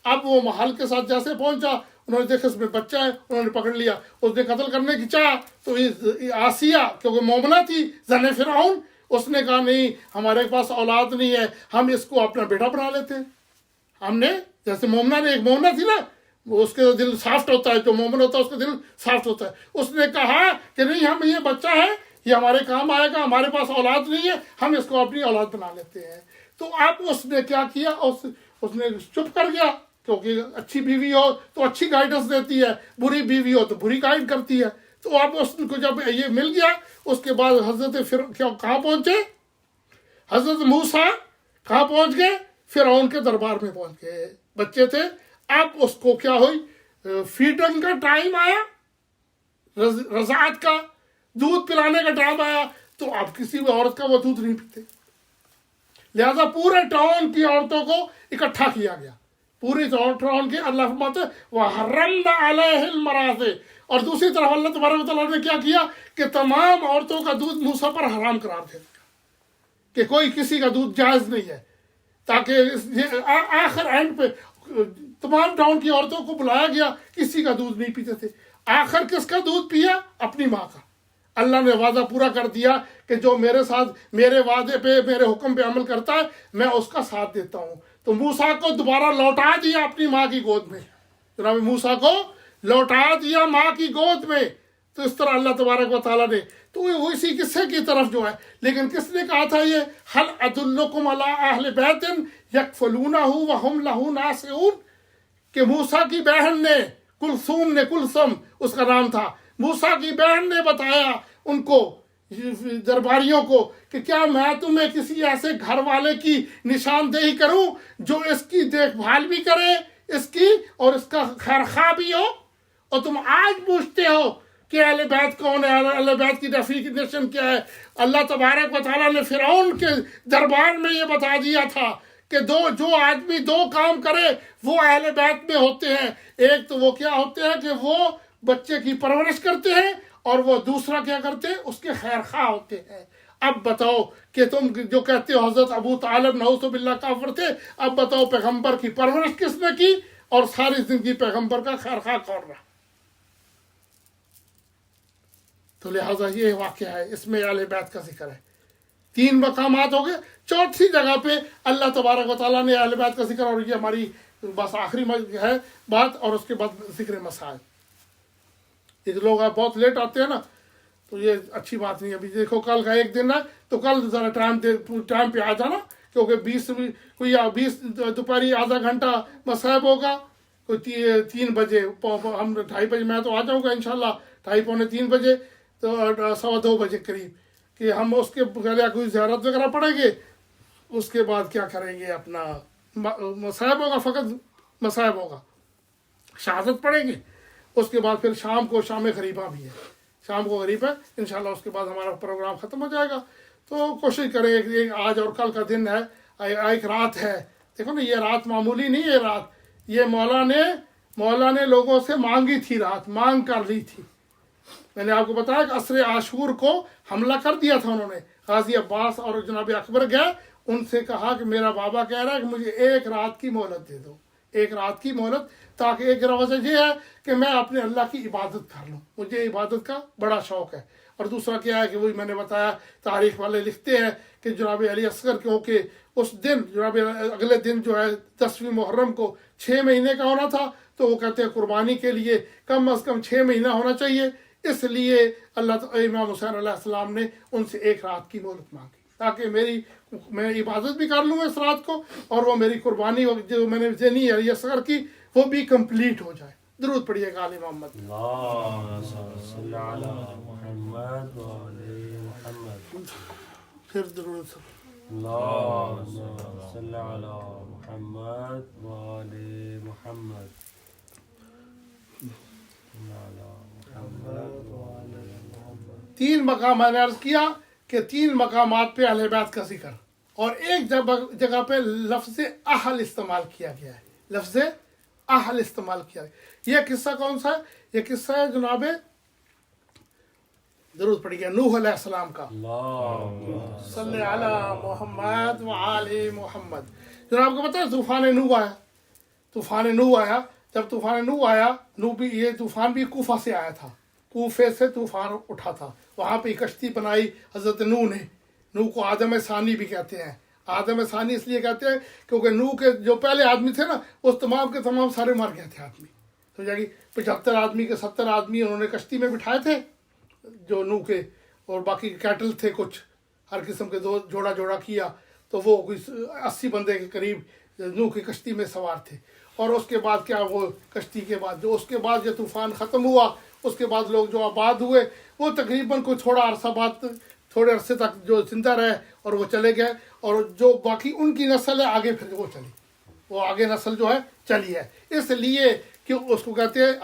اب وہ محل کے ساتھ جیسے پہنچا، انہوں نے دیکھا اس میں بچہ ہے، انہوں نے پکڑ لیا. اس نے قتل کرنے کی چاہا تو آسیہ کیونکہ مومنہ تھی زن فرعون، اس نے کہا نہیں ہمارے پاس اولاد نہیں ہے، ہم اس کو اپنا بیٹا بنا لیتے ہیں. ہم نے جیسے مومنہ نے، ایک مومنہ تھی نا، وہ اس کے دل سافٹ ہوتا ہے، جو مومن ہوتا ہے اس کا دل سافٹ ہوتا ہے. اس نے کہا کہ نہیں ہم یہ بچہ ہے، یہ ہمارے کام آئے گا، ہمارے پاس اولاد نہیں ہے، ہم اس کو اپنی اولاد بنا لیتے ہیں. تو اب اس نے کیا کیا، اس نے چپ کر گیا، کیونکہ اچھی بیوی ہو تو اچھی گائیڈنس دیتی ہے، بری بیوی ہو تو بری گائیڈ کرتی ہے. تو اب اس کو جب یہ مل گیا، اس کے بعد حضرت کہاں پہنچے؟ حضرت موسیٰ کہاں پہنچ گئے؟ فرعون کے دربار میں پہنچ گئے. بچے تھے. اب اس کو کیا ہوئی، فیڈنگ کا ٹائم آیا، رضاعت کا، دودھ پلانے کا ٹائم آیا. تو اب کسی بھی عورت کا وہ دودھ نہیں پیتے، لہذا پورے ٹاؤن کی عورتوں کو اکٹھا کیا گیا، پوری ٹاؤن کی. اللہ فرماتے وَحَرَّمْنَا عَلَيْهِ الْمَرَاضِعَ. اور دوسری طرف اللہ تبارک و تعالیٰ نے کیا کیا کہ تمام عورتوں کا دودھ موسیٰ پر حرام قرار دے دیا کہ کوئی کسی کا دودھ جائز نہیں ہے، تاکہ آخر اینڈ پہ تمام ٹاؤن کی عورتوں کو بلایا گیا، کسی کا دودھ نہیں پیتے تھے. آخر کس کا دودھ پیا؟ اپنی ماں کا. اللہ نے وعدہ پورا کر دیا کہ جو میرے ساتھ میرے وعدے پہ میرے حکم پہ عمل کرتا ہے میں اس کا ساتھ دیتا ہوں. تو موسیٰ کو دوبارہ لوٹا دیا اپنی ماں کی گود میں، جناب موسیٰ کو لوٹا دیا ماں کی گود میں. تو اس طرح اللہ تبارک و تعالیٰ نے، تو وہ اسی قصے کی طرف جو ہے، لیکن کس نے کہا تھا یہ هل ادلکم علی اہل بیت یکفلونہ وہم لہ ناصحون، کہ موسیٰ کی بہن نے، کلثوم اس کا نام تھا، موسیٰ کی بہن نے بتایا ان کو درباریوں کو کہ کیا میں تمہیں کسی ایسے گھر والے کی نشاندہی کروں جو اس کی دیکھ بھال بھی کرے اس کی اور اس کا خیر خواہ بھی ہو. اور تم آج پوچھتے ہو کہ اہل بیت کون ہے، اہل بیت کی ڈیفینیشن کیا ہے. اللہ تبارک و تعالیٰ نے فرعون کے دربار میں یہ بتا دیا تھا کہ جو آدمی دو کام کرے وہ اہل بیت میں ہوتے ہیں. ایک تو وہ کیا ہوتے ہیں کہ وہ بچے کی پرورش کرتے ہیں، اور وہ دوسرا کیا کرتے ہیں، اس کے خیر خواہ ہوتے ہیں. اب بتاؤ کہ تم جو کہتے ہو حضرت ابو طالب نعوذ باللہ کافر تھے، اب بتاؤ پیغمبر کی پرورش کس نے کی اور ساری زندگی پیغمبر کا خیر خواہ کون رہا؟ تو لہٰذا یہ واقعہ ہے، اس میں اہل بیت کا ذکر ہے. 3 مقامات ہو گئے. چوتھی جگہ پہ اللہ تبارک و تعالیٰ نے اہل بیت کا ذکر، اور یہ ہماری بس آخری ہے بات، اور اس کے بعد ذکر مسائل. یہ لوگ آپ بہت لیٹ آتے ہیں نا، تو یہ اچھی بات نہیں. ابھی دیکھو کل کا ایک دن ہے تو کل ذرا ٹائم پہ آ جانا، کیونکہ 20 دوپہری آدھا گھنٹہ مصائب ہوگا. کوئی 3 بجے، ہم 2:30 بجے میں تو آ جاؤں گا انشاءاللہ، 2:30 پونے 3 بجے، تو 2:15 بجے قریب، کہ ہم اس کے پہلے کوئی زیارت وغیرہ پڑھیں گے. اس کے بعد کیا کریں گے، اپنا مصائب ہوگا، فقط مصائب ہوگا، شہادت پڑھیں گے. اس کے بعد پھر شام کو شام غریبہ بھی ہے، شام کو غریب ہے انشاءاللہ. اس کے بعد ہمارا پروگرام ختم ہو جائے گا. تو کوشش کریں کہ آج اور کل کا دن ہے، ایک رات ہے. دیکھو نا، یہ رات معمولی نہیں ہے. رات یہ مولا نے لوگوں سے مانگی تھی، رات مانگ کر لی تھی. میں نے آپ کو بتایا کہ عصر عاشور کو حملہ کر دیا تھا انہوں نے. غازی عباس اور جناب اکبر گئے، ان سے کہا کہ میرا بابا کہہ رہا ہے کہ مجھے 1 رات کی مہلت دے دو، 1 رات کی مہلت، تاکہ ایک وجہ یہ ہے کہ میں اپنے اللہ کی عبادت کر لوں. مجھے عبادت کا بڑا شوق ہے. اور دوسرا کیا ہے کہ وہی میں نے بتایا، تاریخ والے لکھتے ہیں کہ جناب علی اصغر کیونکہ اس دن جناب اگلے دن جو ہے 10ویں محرم کو 6 مہینے کا ہونا تھا، تو وہ کہتے ہیں قربانی کے لیے کم از کم 6 مہینہ ہونا چاہیے. اس لیے امام حسین علیہ السلام نے ان سے 1 رات کی مہلت مانگی، تاکہ میں عبادت بھی کر لوں اس رات کو، اور وہ میری قربانی جو میں نے ذہنی علی اصغر کی وہ بھی کمپلیٹ ہو جائے. درود پڑھیے گا آل محمد. صلی علی محمد و علی محمد. پھر درود. اللهم صل على محمد وآل محمد تین مقام میں نے عرض کیا کہ تین مقامات پہ اہل بیت کا ذکر اور ایک جگہ پہ لفظ اہل استعمال کیا گیا ہے. لفظ اہل استعمال کیا گیا. یہ قصہ کون سا ہے؟ یہ قصہ ہے جناب درود پڑھی گیا نوح علیہ السلام کا. صلی علی محمد وعلی محمد. جناب کو پتہ ہے طوفان نوح آیا. طوفان نوح آیا. جب طوفان نوح آیا، نوح بھی یہ طوفان بھی کوفہ سے آیا تھا. کوفے سے طوفان اٹھا تھا. وہاں پہ کشتی بنائی حضرت نوح نے. نوح کو آدم ثانی بھی کہتے ہیں. آدم ثانی اس لیے کہتے ہیں کیونکہ نوح کے جو پہلے آدمی تھے نا وہ تمام کے تمام سارے مر گئے تھے آدمی. سمجھا کہ 75 آدمی کے 70 آدمی انہوں نے کشتی میں بٹھائے تھے جو نوح کے، اور باقی کیٹل تھے کچھ ہر قسم کے دو جوڑا جوڑا کیا، تو وہ کوئی 80 بندے کے قریب نوح کی کشتی میں سوار تھے. اور اس کے بعد کیا وہ کشتی کے بعد جو اس کے بعد جو طوفان ختم ہوا اس کے بعد لوگ جو آباد ہوئے وہ تقریباً کوئی تھوڑا عرصہ بعد تھوڑے عرصے تک جو زندہ رہے اور وہ چلے گئے، اور جو باقی ان کی نسل ہے آگے پھر وہ چلی، وہ آگے نسل جو ہے چلی ہے. اس لیے کہ اس کو کہتے ہیں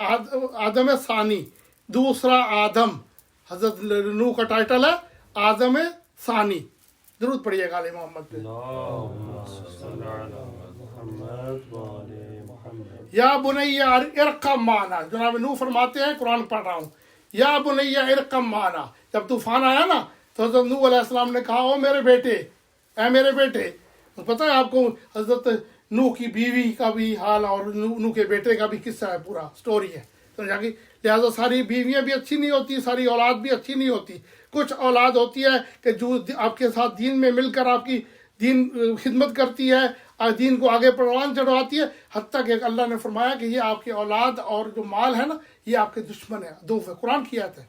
آدم ثانی، دوسرا آدم. حضرت نوح کا ٹائٹل ہے آدم ثانی. درود پڑھیے گا علی محمد پہ. یا بنی ارقم معنا. جناب نوح فرماتے ہیں، قرآن پڑھ رہا ہوں، یا بنی ارقم معنا. جب طوفان آیا نا تو حضرت نوح علیہ السلام نے کہا او میرے بیٹے، اے میرے بیٹے. پتہ ہے آپ کو حضرت نوح کی بیوی کا بھی حال اور نوح کے بیٹے کا بھی قصہ ہے، پورا سٹوری ہے. سمجھا کہ لہٰذا ساری بیویاں بھی اچھی نہیں ہوتی، ساری اولاد بھی اچھی نہیں ہوتی. کچھ اولاد ہوتی ہے کہ جو آپ کے ساتھ دین میں مل کر آپ کی دین خدمت کرتی ہے، دین کو آگے پروان چڑھواتی ہے. حتیٰ کہ اللہ نے فرمایا کہ یہ آپ کی اولاد اور جو مال ہے نا یہ آپ کے دشمن ہے، عدو ہے. قرآن کی آیت ہے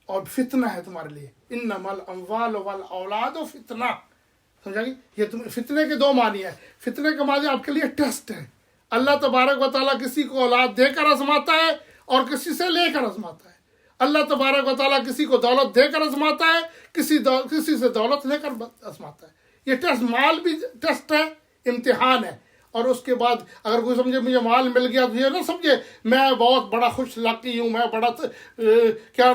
اور فتنہ ہے تمہارے لیے. انما الاموال والاولاد فتنہ. سمجھا گی؟ یہ فتنے کے دو معنی ہے. فتنے کا معنی آپ کے لیے ٹیسٹ ہے. اللہ تبارک و تعالیٰ کسی کو اولاد دے کر آزماتا ہے اور کسی سے لے کر آزماتا ہے. اللہ تبارک و تعالیٰ کسی کو دولت دے کر آزماتا ہے، کسی سے دولت لے کر آزماتا ہے. یہ ٹیسٹ مال بھی ٹیسٹ ہے، امتحان ہے. اور اس کے بعد اگر کوئی سمجھے مجھے مال مل گیا تو یہ نہ سمجھے میں بہت بڑا خوش لاقی ہوں، میں بڑا کیا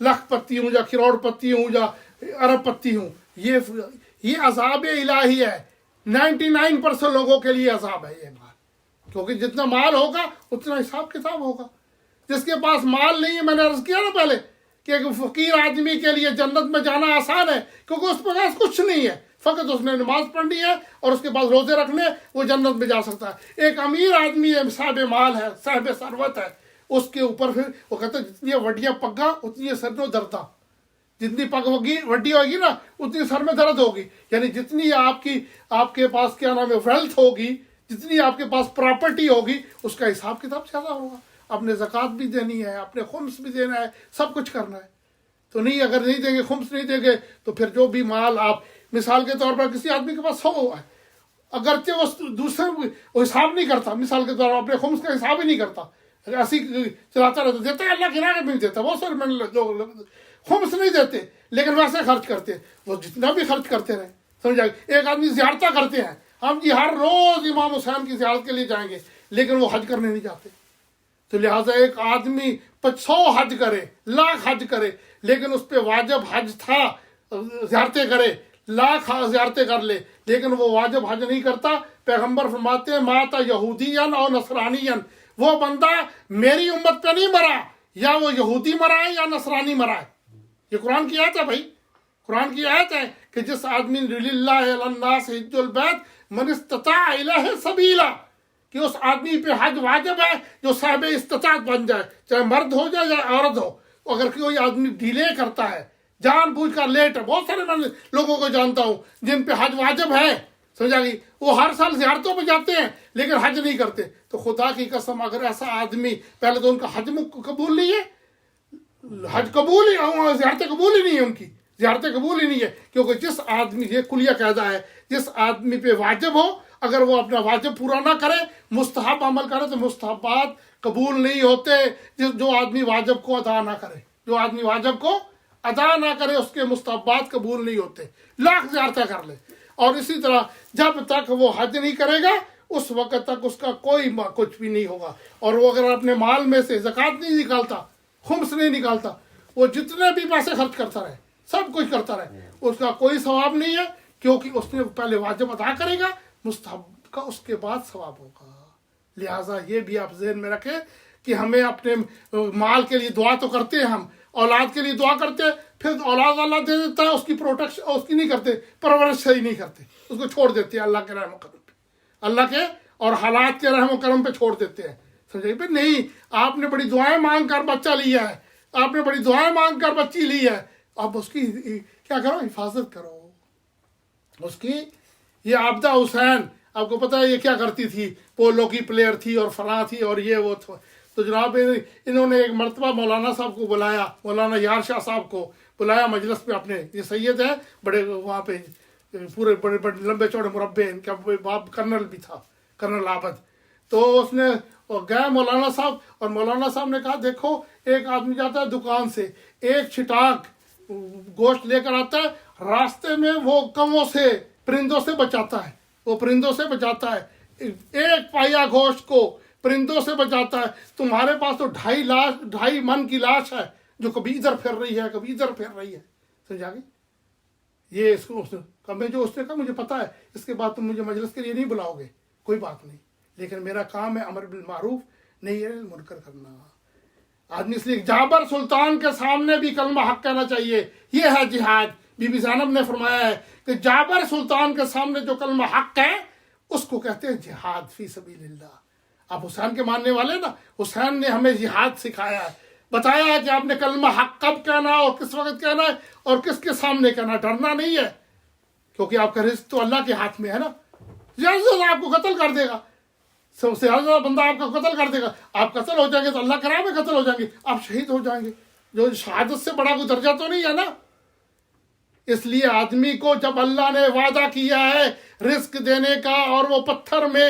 لاکھ پتی ہوں یا کروڑ پتی ہوں یا ارب پتی ہوں. یہ عذاب الہی ہے. 99% لوگوں کے لیے عذاب ہے یہ مال، کیونکہ جتنا مال ہوگا اتنا حساب کتاب ہوگا. جس کے پاس مال نہیں ہے، میں نے عرض کیا نا پہلے کہ ایک فقیر آدمی کے لیے جنت میں جانا آسان ہے کیونکہ اس کے پاس کچھ نہیں ہے، فقط اس نے نماز پڑھنی ہے اور اس کے بعد روزے رکھنے، وہ جنت میں جا سکتا ہے. ایک امیر آدمی ہے، صاحب مال ہے، صاحب ثروت ہے، اس کے اوپر پھر وہ کہتے ہیں جتنی وڈیاں پگا اتنی سر میں دردہ. جتنی پگ وڈی ہوگی نا اتنی سر میں درد ہوگی. یعنی جتنی آپ کے پاس کیا نام ہے ویلتھ ہوگی، جتنی آپ کے پاس پراپرٹی ہوگی، اس کا حساب کتاب زیادہ ہوگا. اپنے زکوٰۃ بھی دینی ہے، اپنے خمس بھی دینا ہے، سب کچھ کرنا ہے. تو نہیں، اگر نہیں دیں گے، خمس نہیں دیں گے تو پھر جو بھی مال آپ مثال کے طور پر کسی آدمی کے پاس 100 ہے، اگرچہ وہ دوسرے وہ حساب نہیں کرتا، مثال کے طور پر اپنے خمس کا حساب ہی نہیں کرتا، ایسی چلاتا رہتا، دیتا ہے اللہ کی راہ میں نہیں دیتا. بہت سارے لوگ خمس نہیں دیتے لیکن ویسے خرچ کرتے، وہ جتنا بھی خرچ کرتے رہے. سمجھا؟ ایک آدمی زیارتیں کرتے ہیں، ہم جی ہر روز امام حسین کی زیارت کے لیے جائیں گے لیکن وہ حج کرنے نہیں جاتے. تو لہٰذا ایک آدمی 100 حج کرے، لاکھ حج کرے، لیکن اس پہ واجب حج تھا، زیارتیں کرے، لاکھ زیارتیں کر لے لیکن وہ واجب حج نہیں کرتا. پیغمبر فرماتے ہیں ماتا یہودین اور نصرانین، وہ بندہ میری امت پہ نہیں مرا، یا وہ یہودی مرا ہے یا نصرانی مرا ہے. یہ قرآن کی آیت ہے بھائی، قرآن کی آیت ہے کہ جس آدمی للہ علی الناس حج البیت من استطاع الیہ سبیلا، کہ اس آدمی پہ حج واجب ہے جو صاحب استطاعت بن جائے، چاہے مرد ہو جائے یا عورت ہو. اگر کوئی آدمی ڈیلے کرتا ہے، جان بوجھ کر لیٹ ہے، بہت سارے میں لوگوں کو جانتا ہوں جن پہ حج واجب ہے، سمجھا گئی، وہ ہر سال زیارتوں پہ جاتے ہیں لیکن حج نہیں کرتے. تو خدا کی قسم اگر ایسا آدمی، پہلے تو ان کا حج قبول نہیں ہے، حج قبول ہی، زیارتیں قبول ہی نہیں ہے، ان کی زیارتیں قبول ہی نہیں ہے. کیونکہ جس آدمی، یہ کلیہ قاعدہ ہے، جس آدمی پہ واجب ہو اگر وہ اپنا واجب پورا نہ کرے، مستحب عمل کرے تو مستحبات قبول نہیں ہوتے. جو آدمی واجب کو ادا نہ کرے، جو آدمی واجب کو ادا نہ کرے اس کے مستحبات قبول نہیں ہوتے، لاکھ زیارتیں کر لے، اور اسی طرح جب تک وہ حج نہیں کرے گا اس وقت تک اس کا کوئی کچھ بھی نہیں ہوگا۔ اور وہ اگر اپنے مال میں سے زکوٰۃ نہیں نکالتا، خمس نہیں نکالتا، وہ جتنے بھی پیسے خرچ کرتا رہے، سب کچھ کرتا رہے، اس کا کوئی ثواب نہیں ہے، کیونکہ اس نے پہلے واجب ادا کرے گا، مستحب کا اس کے بعد ثواب ہوگا۔ لہٰذا یہ بھی آپ ذہن میں رکھیں کہ ہمیں اپنے مال کے لیے دعا تو کرتے ہیں، ہم اولاد کے لیے دعا کرتے ہیں، پھر اولاد اللہ دے دیتا ہے، اس کی پروٹیکشن اس کی نہیں کرتے، پرورش صحیح نہیں کرتے، اس کو چھوڑ دیتے ہیں اللہ کے رحم و کرم پہ، اللہ کے اور حالات کے رحم و کرم پہ چھوڑ دیتے ہیں۔ سمجھے پھر نہیں، آپ نے بڑی دعائیں مانگ کر بچہ لیا ہے، آپ نے بڑی دعائیں مانگ کر بچی لی ہے، اب اس کی کیا کرو، حفاظت کرو اس کی۔ یہ عابدہ حسین آپ کو پتہ ہے یہ کیا کرتی تھی، پولو کی پلیئر تھی اور فلاں تھی اور یہ وہ تھا، تو جناب انہوں نے ایک مرتبہ مولانا صاحب کو بلایا، مولانا یار شاہ صاحب کو بلایا مجلس پہ اپنے، یہ سید ہیں بڑے وہاں پہ پورے بڑے بڑے لمبے چوڑے مربع، ان کا باپ کرنل بھی تھا، کرنل عابد، تو اس نے گئے مولانا صاحب، اور مولانا صاحب نے کہا دیکھو ایک آدمی جاتا ہے دکان سے، ایک چھٹاک گوشت لے کر آتا ہے، راستے میں وہ کووں سے پرندوں سے بچاتا ہے، وہ پرندوں سے بچاتا ہے، ایک پایا گوشت کو پرندوں سے بچاتا ہے، تمہارے پاس تو 2.5 من کی لاش ہے جو کبھی ادھر پھر رہی ہے کبھی ادھر پھر رہی ہے، سمجھا گئی؟ یہ اس کو جو اس نے کہا مجھے پتا ہے اس کے بعد تم مجھے مجلس کے لیے نہیں بلاؤ گے، کوئی بات نہیں، لیکن میرا کام ہے امر بالمعروف نہیں ہے منکر کرنا۔ آدمی اس لیے جابر سلطان کے سامنے بھی کلمہ حق کہنا چاہیے، یہ ہے جہاد۔ بی بی زینب نے فرمایا ہے کہ جابر سلطان کے سامنے جو کلمہ حق ہے اس کو کہتے ہیں جہاد فی سبیل اللہ۔ آپ حسین کے ماننے والے نا، حسین نے ہمیں جہاد سکھایا ہے، بتایا ہے کہ آپ نے کلمہ حق کب کہنا ہے اور کس وقت کہنا ہے اور کس کے سامنے کہنا ہے، ڈرنا نہیں ہے، کیونکہ آپ کا رزق تو اللہ کے ہاتھ میں ہے نا۔ زیادہ سے زیادہ آپ کو قتل کر دے گا، سب سے زیادہ بندہ آپ کا قتل کر دے گا، آپ قتل ہو جائیں گے تو اللہ کے راہ میں قتل ہو جائیں گے، آپ شہید ہو جائیں گے، جو شہادت سے بڑا کوئی درجہ تو نہیں ہے نا۔ اس لیے آدمی کو جب اللہ نے وعدہ کیا ہے رزق دینے کا، اور وہ پتھر میں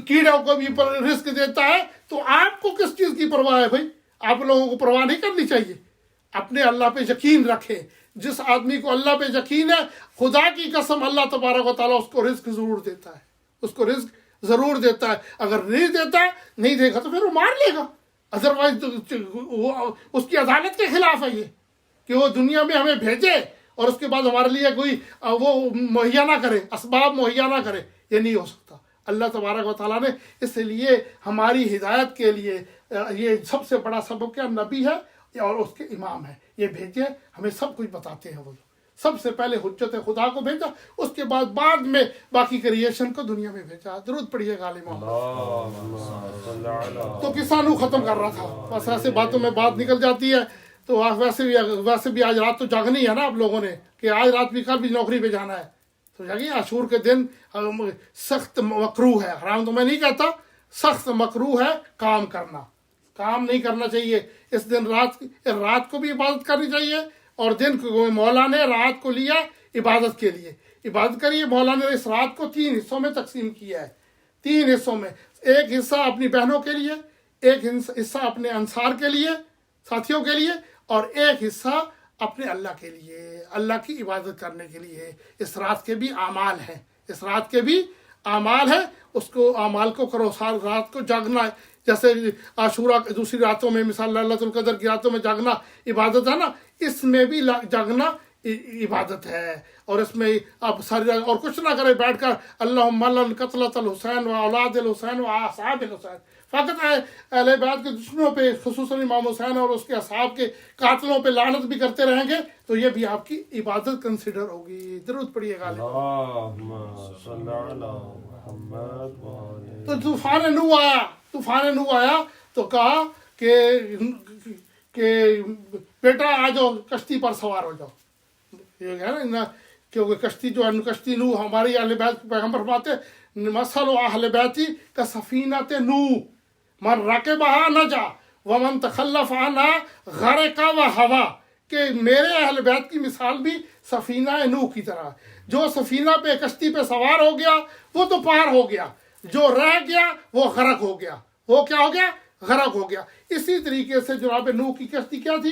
کیڑوں کو بھی رزق دیتا ہے، تو آپ کو کس چیز کی پرواہ ہے بھائی؟ آپ لوگوں کو پرواہ نہیں کرنی چاہیے، اپنے اللہ پہ یقین رکھیں۔ جس آدمی کو اللہ پہ یقین ہے، خدا کی قسم اللہ تبارک و تعالیٰ اس کو رزق ضرور دیتا ہے، اس کو رزق ضرور دیتا ہے۔ اگر نہیں دیتا، نہیں دے گا تو پھر وہ مار لے گا، ادروائز اس کی عدالت کے خلاف ہے یہ کہ وہ دنیا میں ہمیں بھیجے اور اس کے بعد ہمارے لیے کوئی وہ مہیا نہ کرے، اسباب مہیا نہ کرے، یہ نہیں ہو سکتا۔ اللہ تبارک و تعالیٰ نے اس لیے ہماری ہدایت کے لیے یہ سب سے بڑا سبب کیا، نبی ہے اور اس کے امام ہے، یہ بھیجے ہمیں سب کچھ بتاتے ہیں، وہ سب سے پہلے حجت خدا کو بھیجا، اس کے بعد میں باقی کریشن کو دنیا میں بھیجا۔ درود پڑھیے غالب محمد۔ تو کسانوں ختم کر رہا تھا، بس ایسے باتوں میں بات نکل جاتی ہے، تو ویسے بھی آج رات تو جاگنی ہے نا آپ لوگوں نے، کہ آج رات بھی کل بھی نوکری پہ جانا ہے، تو جاگیے۔ عاشور کے دن سخت مکروہ ہے، حرام تو میں نہیں کہتا، سخت مکروہ ہے کام کرنا، کام نہیں کرنا چاہیے اس دن۔ رات کو بھی عبادت کرنی چاہیے، اور دن کو مولا نے رات کو لیا عبادت کے لیے، عبادت کریے۔ مولا نے اس رات کو 3 حصوں میں تقسیم کیا ہے، 3 حصوں میں، ایک حصہ اپنی بہنوں کے لیے، ایک حصہ اپنے انصار کے لیے، ساتھیوں کے لیے، اور ایک حصہ اپنے اللہ کے لیے، اللہ کی عبادت کرنے کے لیے۔ اس رات کے بھی اعمال ہیں، اس رات کے بھی اعمال ہیں، اس کو اعمال کو کرو، ساری رات کو جاگنا ہے، جیسے عاشورہ دوسری راتوں میں مثال ليلۃ القدر کی راتوں میں جاگنا عبادت ہے نا، اس میں بھی جاگنا عبادت ہے۔ اور اس میں آپ ساری رات اور کچھ نہ کریں، بیٹھ کر اللہم لعن قتلۃ الحسین و اولاد الحسین و اصحاب الحسین، فقط اہل بیت کے دشمنوں پہ، خصوصاً امام حسین اور اس کے اصحاب کے قاتلوں پہ لعنت بھی کرتے رہیں گے تو یہ بھی آپ کی عبادت کنسیڈر ہوگی۔ درود پڑھیے غالب۔ تو طوفان نوح آیا تو کہا کہ بیٹا آ جاؤ کشتی پر سوار ہو جاؤ، یہ ہے نا، کیونکہ کشتی جو ہے کشتی نوح ہماری اہل بیت پیغمبر فرماتے مثل اہل بیتی کا سفینۃ نوح من رکبہا نجا ومن تخلف عنہا غرق وہوا، کہ میرے اہل بیت کی مثال بھی سفینہ نوح کی طرح، جو سفینہ پہ کشتی پہ سوار ہو گیا وہ تو پار ہو گیا، جو رہ گیا وہ غرق ہو گیا، وہ کیا ہو گیا؟ غرق ہو گیا۔ اسی طریقے سے جناب نوح کی کشتی کیا تھی؟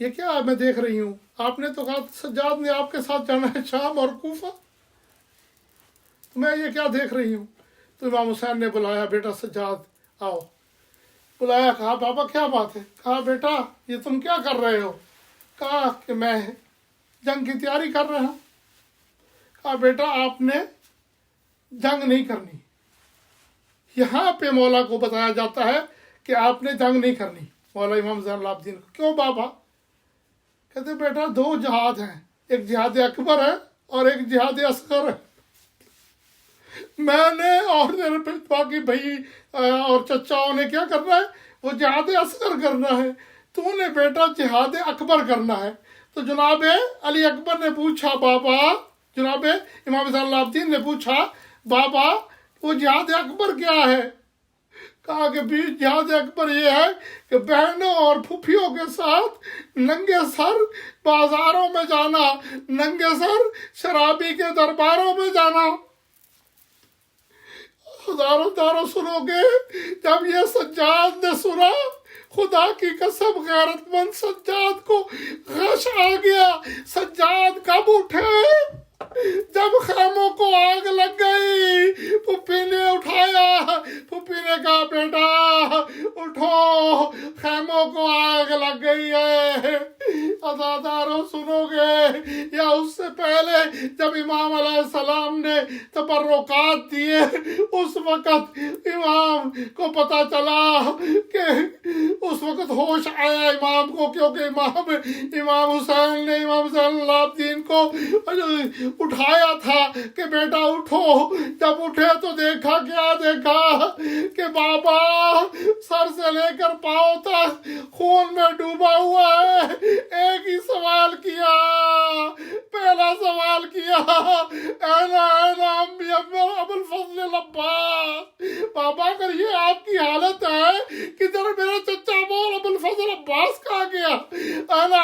یہ کیا میں دیکھ رہی ہوں؟ آپ نے تو کہا سجاد نے آپ کے ساتھ جانا ہے شام اور کوفہ، میں یہ کیا دیکھ رہی ہوں؟ تو امام حسین نے بلایا، بیٹا سجاد آؤ، بلایا، کہا بابا کیا بات ہے؟ کہا بیٹا یہ تم کیا کر رہے ہو؟ کہا کہ میں جنگ کی تیاری کر رہا ہوں۔ کہا بیٹا آپ نے جنگ نہیں کرنی، یہاں پہ مولا کو بتایا جاتا ہے کہ آپ نے جنگ نہیں کرنی، مولا امام زین العابدین کو۔ کیوں بابا؟ کہتے بیٹا دو جہاد ہیں، ایک جہاد اکبر ہے اور ایک جہاد اصغر ہے، میں نے اور میرے باقی بھائی اور چچاؤں نے کیا کرنا ہے؟ وہ جہاد اصغر کرنا ہے، تو نے بیٹا جہاد اکبر کرنا ہے۔ تو جناب علی اکبر نے پوچھا بابا، جناب امام زین العابدین نے پوچھا بابا وہ جہاد اکبر کیا ہے؟ کہا کہ بھی جہاد اکبر یہ ہے کہ بہنوں اور پھوپھیوں کے ساتھ ننگے سر بازاروں میں جانا، ننگے سر شرابی کے درباروں میں جانا۔ ہزاروں داروں سنو گے، جب یہ سجاد نے سنا، خدا کی قسم غیرت مند سجاد کو غش آ گیا۔ سجاد کب اٹھے؟ جب خیموں کو آگ لگ گئی، پھوپھی نے اٹھایا، پھوپھی نے کہا بیٹا اٹھو خیموں کو آگ لگ گئی ہے۔ عزاداروں سنو گے، یا اس سے پہلے جب امام علیہ السلام نے تبرکات دیے، اس وقت امام کو پتا چلا کہ اس وقت ہوش آیا امام کو، کیونکہ امام حسین نے امام زین العابدین کو اٹھایا تھا کہ بیٹا اٹھو۔ جب اٹھے تو دیکھا، کیا دیکھا کہ بابا سر سے لے کر پاؤں تک خون میں ڈوبا ہوا ہے۔ ایک ہی سوال کیا، پہلا سوال کیا اینا ابو الفضل العباس، بابا اگر یہ آپ کی حالت ہے کدھر میرا چچا مول ابو الفضل عباس کہاں گیا؟ انا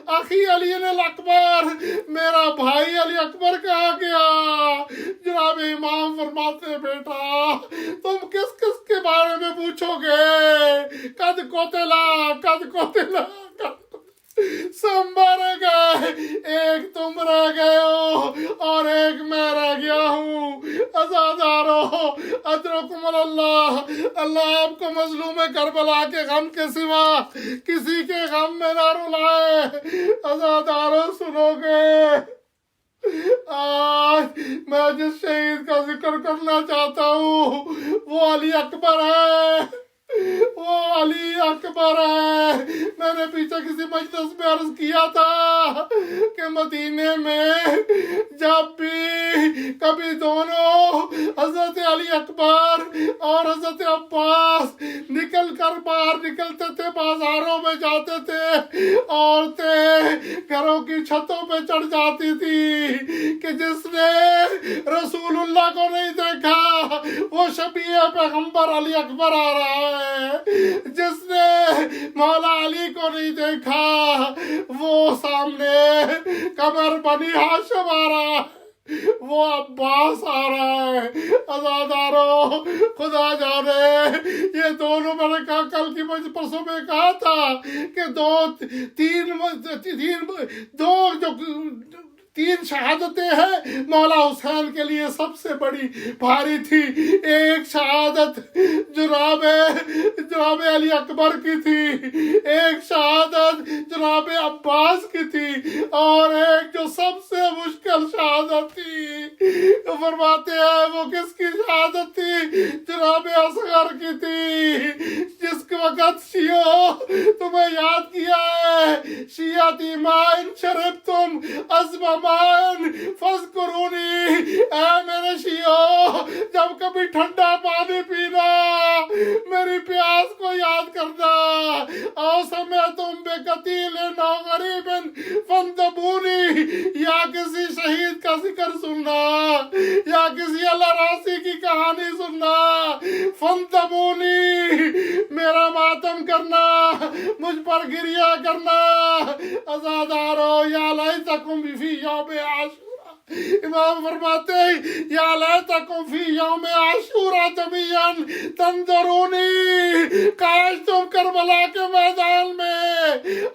اخی علی الاکبر، میرا بھائی علی اکبر کہاں گیا؟ جناب امام فرماتے بیٹا تم کس کس کے بارے میں پوچھو گے؟ قد قتلا سب مر گئے، ایک تم رہ گئے ہو اور ایک میں رہ گیا ہوں۔ عزادارو اجرکم اللہ، اللہ آپ کو مظلوم کربلا کے غم کے سوا کسی کے غم میں نہ رلائے۔ عزادارو سنو گے، آج میں جس شہید کا ذکر کرنا چاہتا ہوں وہ علی اکبر ہے، وہ علی اکبر ہے۔ میں نے پیچھے کسی مجلس میں عرض کیا تھا کہ مدینے میں جب بھی کبھی دونوں حضرت علی اکبر اور حضرت عباس نکل کر باہر نکلتے تھے، بازاروں میں جاتے تھے، عورتیں گھروں کی چھتوں پہ چڑھ جاتی تھی کہ جس نے رسول اللہ کو نہیں دیکھا وہ شبیہ پیغمبر علی اکبر آ رہا ہے، جس نے مولا علی کو نہیں دیکھا وہ سامنے قبر بنی ہاشم آ رہا ہے، وہ عباس آ رہا ہے۔ عزادارو خدا جانے یہ دونوں، میں نے کہا کل کی پرسوں میں کہا تھا کہ تین شہادتیں ہیں، مولا حسین کے لیے سب سے بڑی بھاری تھی۔ ایک شہادت جناب علی اکبر کی تھی، ایک شہادت جناب عباس کی تھی، اور ایک جو سب سے مشکل شہادت تھی، فرماتے ہیں وہ کس کی شہادت تھی؟ جناب اصغر کی تھی، جس کے وقت شیعہ تمہیں یاد کیا ہے، شیعتی مائن شرب تم عزم مائن فذکرونی، اے میرے شیعہ جب کبھی ٹھنڈا پانی پینا میری پیاس کو یاد کرنا، او سمعتم بقتیل او غریب فانتبونی، یا کسی شہید کا ذکر سننا یا کسی اللہ راسی کی کہانی سننا، فانتبونی میرا ماتم کرنا، مجھ پر گریہ کرنا۔ عزادارو یا لیتکم فی یوم عاشورا، امام فرماتے ہیں یا لیتکم فی یوم عاشورا جمیعا تنظرونی، کاش تم کربلا کے میدان میں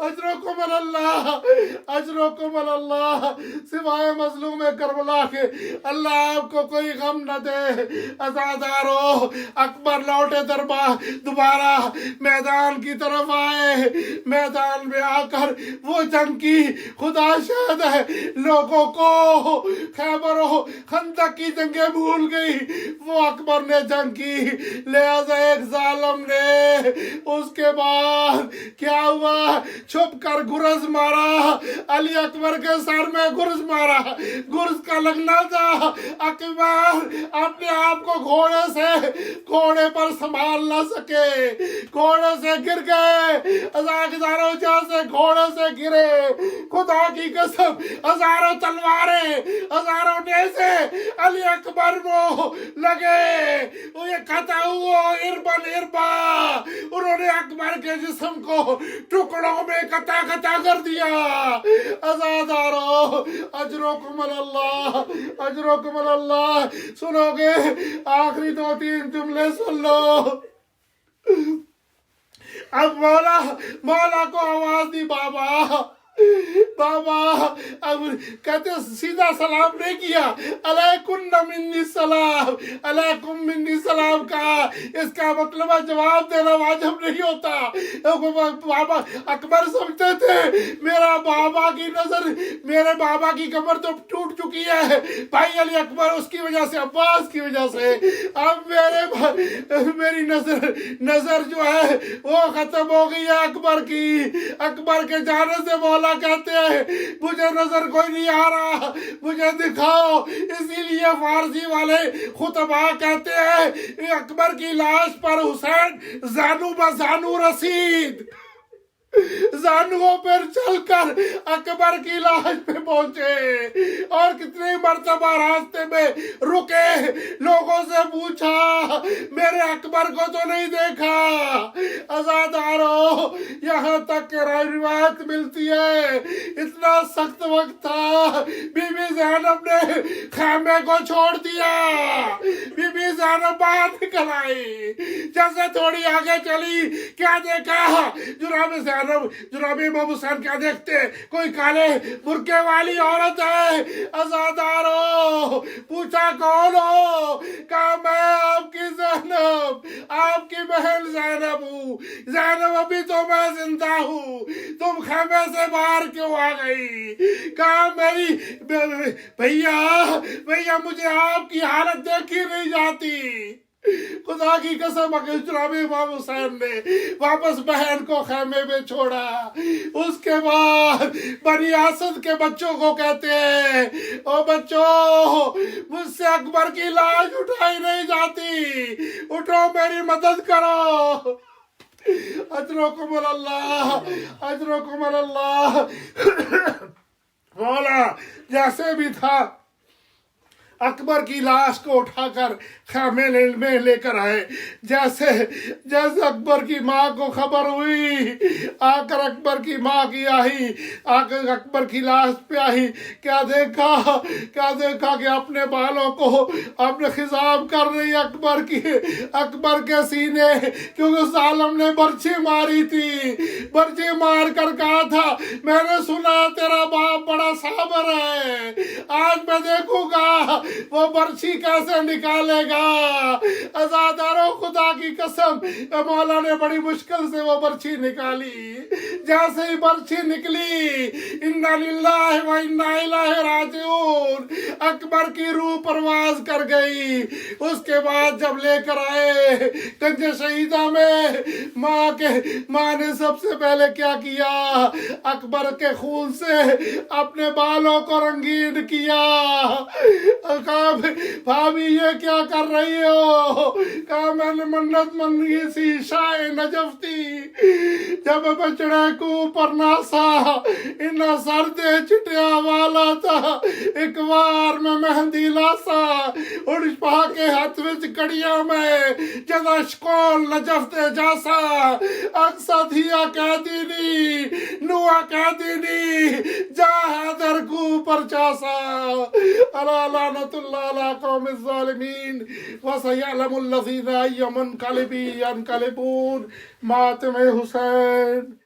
اجرکم اللہ، اجرکم اللہ، سوائے مظلوم کربلا کے اللہ آپ کو کوئی غم نہ دے۔ عزادارو، اکبر لوٹے دوبارہ میدان کی طرف آئے، میدان میں آ کر وہ جنگ کی، خدا شاہد ہے لوگوں کو خیبر و خندق کی جنگیں بھول گئی، وہ اکبر نے جنگ کی، لہذا ایک ظالم نے اس کے بعد کیا ہوا، چھپ کر گرز مارا، علی اکبر کے سر میں گرز مارا، گرز کا لگنا تھا، اکبر اپنے آپ کو گھوڑے پر سنبھال نہ سکے، گھوڑے سے گر گئے، ہزاروں جیسے گھوڑے سے گرے، خدا کی قسم ہزاروں تلواریں، ہزاروں نیزے علی اکبر کو لگے، وہ یہ قطع ہوا اربن اربا، انہوں نے اکبر کے جسم کو ٹکڑوں میں قطع کر دیا۔ عزادارو، اجرکم اللہ، اجرکم اللہ، سنو گے آخری 2-3 جملے سن لو۔ اب مولا کو آواز دی، بابا اب کہتے سیدھا سلام نہیں کیا، علیکم منی السلام، علیکم منی السلام کہا، اس کا مطلب ہے جواب دینا واجب نہیں ہوتا۔ بابا اکبر سمجھتے تھے میرے بابا کی کمر تو ٹوٹ چکی ہے، بھائی علی اکبر اس کی وجہ سے، عباس کی وجہ سے اب میری نظر جو ہے وہ ختم ہو گئی ہے اکبر کی۔ اکبر کے جانے سے مولا کہتے ہیں مجھے نظر کوئی نہیں آ رہا، مجھے دکھاؤ، اسی لیے فارسی والے خطبہ کہتے ہیں اکبر کی لاش پر حسین زانو بزانو رسید، زانووں پر چل کر اکبر کی لاش پہ پہنچے، اور کتنی مرتبہ راستے میں رکے، لوگوں سے پوچھا میرے اکبر کو تو نہیں دیکھا۔ عزادارو، یہاں تک کہ روایت ملتی ہے اتنا سخت وقت تھا، بی بی زینب نے خیمے کو چھوڑ دیا، بی بی زینب باہر نکل آئی، جیسے تھوڑی آگے چلی کیا دیکھا، جناب امام حسین کیا دیکھتے، کوئی کالے برقعے والی عورت ہے۔ عزادارو، پوچھا کون ہو، کہا میں آپ کی زینب، آپ کی بہن زینب ہوں۔ زینب ابھی تو میں زندہ ہوں، تم خیمے سے باہر کیوں آ گئی؟ کہا میری بھیا مجھے آپ کی حالت دیکھی نہیں جاتی۔ خدا کی قسم جناب امام حسین نے واپس بہن کو خیمے میں چھوڑا۔ اس کے بعد بنی اسد کے بچوں کو کہتے ہیں او بچوں، مجھ سے اکبر کی لاش اٹھائی نہیں جاتی، اٹھو میری مدد کرو۔ اجرکم اللہ، اجرکم اللہ۔ مولا جیسے بھی تھا اکبر کی لاش کو اٹھا کر خیمے میں لے کر آئے، جیسے اکبر کی ماں کو خبر ہوئی، آ کر اکبر کی ماں کی آئی، آ کر اکبر کی لاش پہ آئی، کیا دیکھا کہ اپنے بالوں کو اپنے خضاب کر رہی اکبر کے سینے، کیونکہ ظالم نے برچھی ماری تھی، برچھی مار کر کہا تھا میں نے سنا تیرا باپ بڑا صابر ہے، آج میں دیکھوں گا وہ برچھی کیسے نکالے گا۔ عزاداروں، خدا کی قسم مولا نے بڑی مشکل سے وہ برچھی نکالی، جیسے ہی برچھی نکلی انا للہ و انا الیہ راجعون، اکبر کی روح پرواز کر گئی۔ اس کے بعد جب لے کر آئے گنج شہیدہ میں، ماں نے سب سے پہلے کیا کیا، اکبر کے خون سے اپنے بالوں کو رنگین کیا۔ کہا بھابھی یہ کیا کر رہی ہو؟ کہا میں نے منت منگی سی، شاہ نجف تھی، جب بچڑے کو اوپر ناسا انہا سر دے چٹیا والا تھا، ایک بار میں مہندی لاسا اڑش پا کے ہاتھ وچ کڑیاں میں جدا شکول نجف تے جاسا، اکسا دھیا کہہ دینی نوہ کہہ دینی جا حیدر کو اوپر چاسا۔ اللہ لعنت اللہ علی قوم الظالمین وسیعلم الذین ای منقلب ینقلبون۔ ماتم حسین۔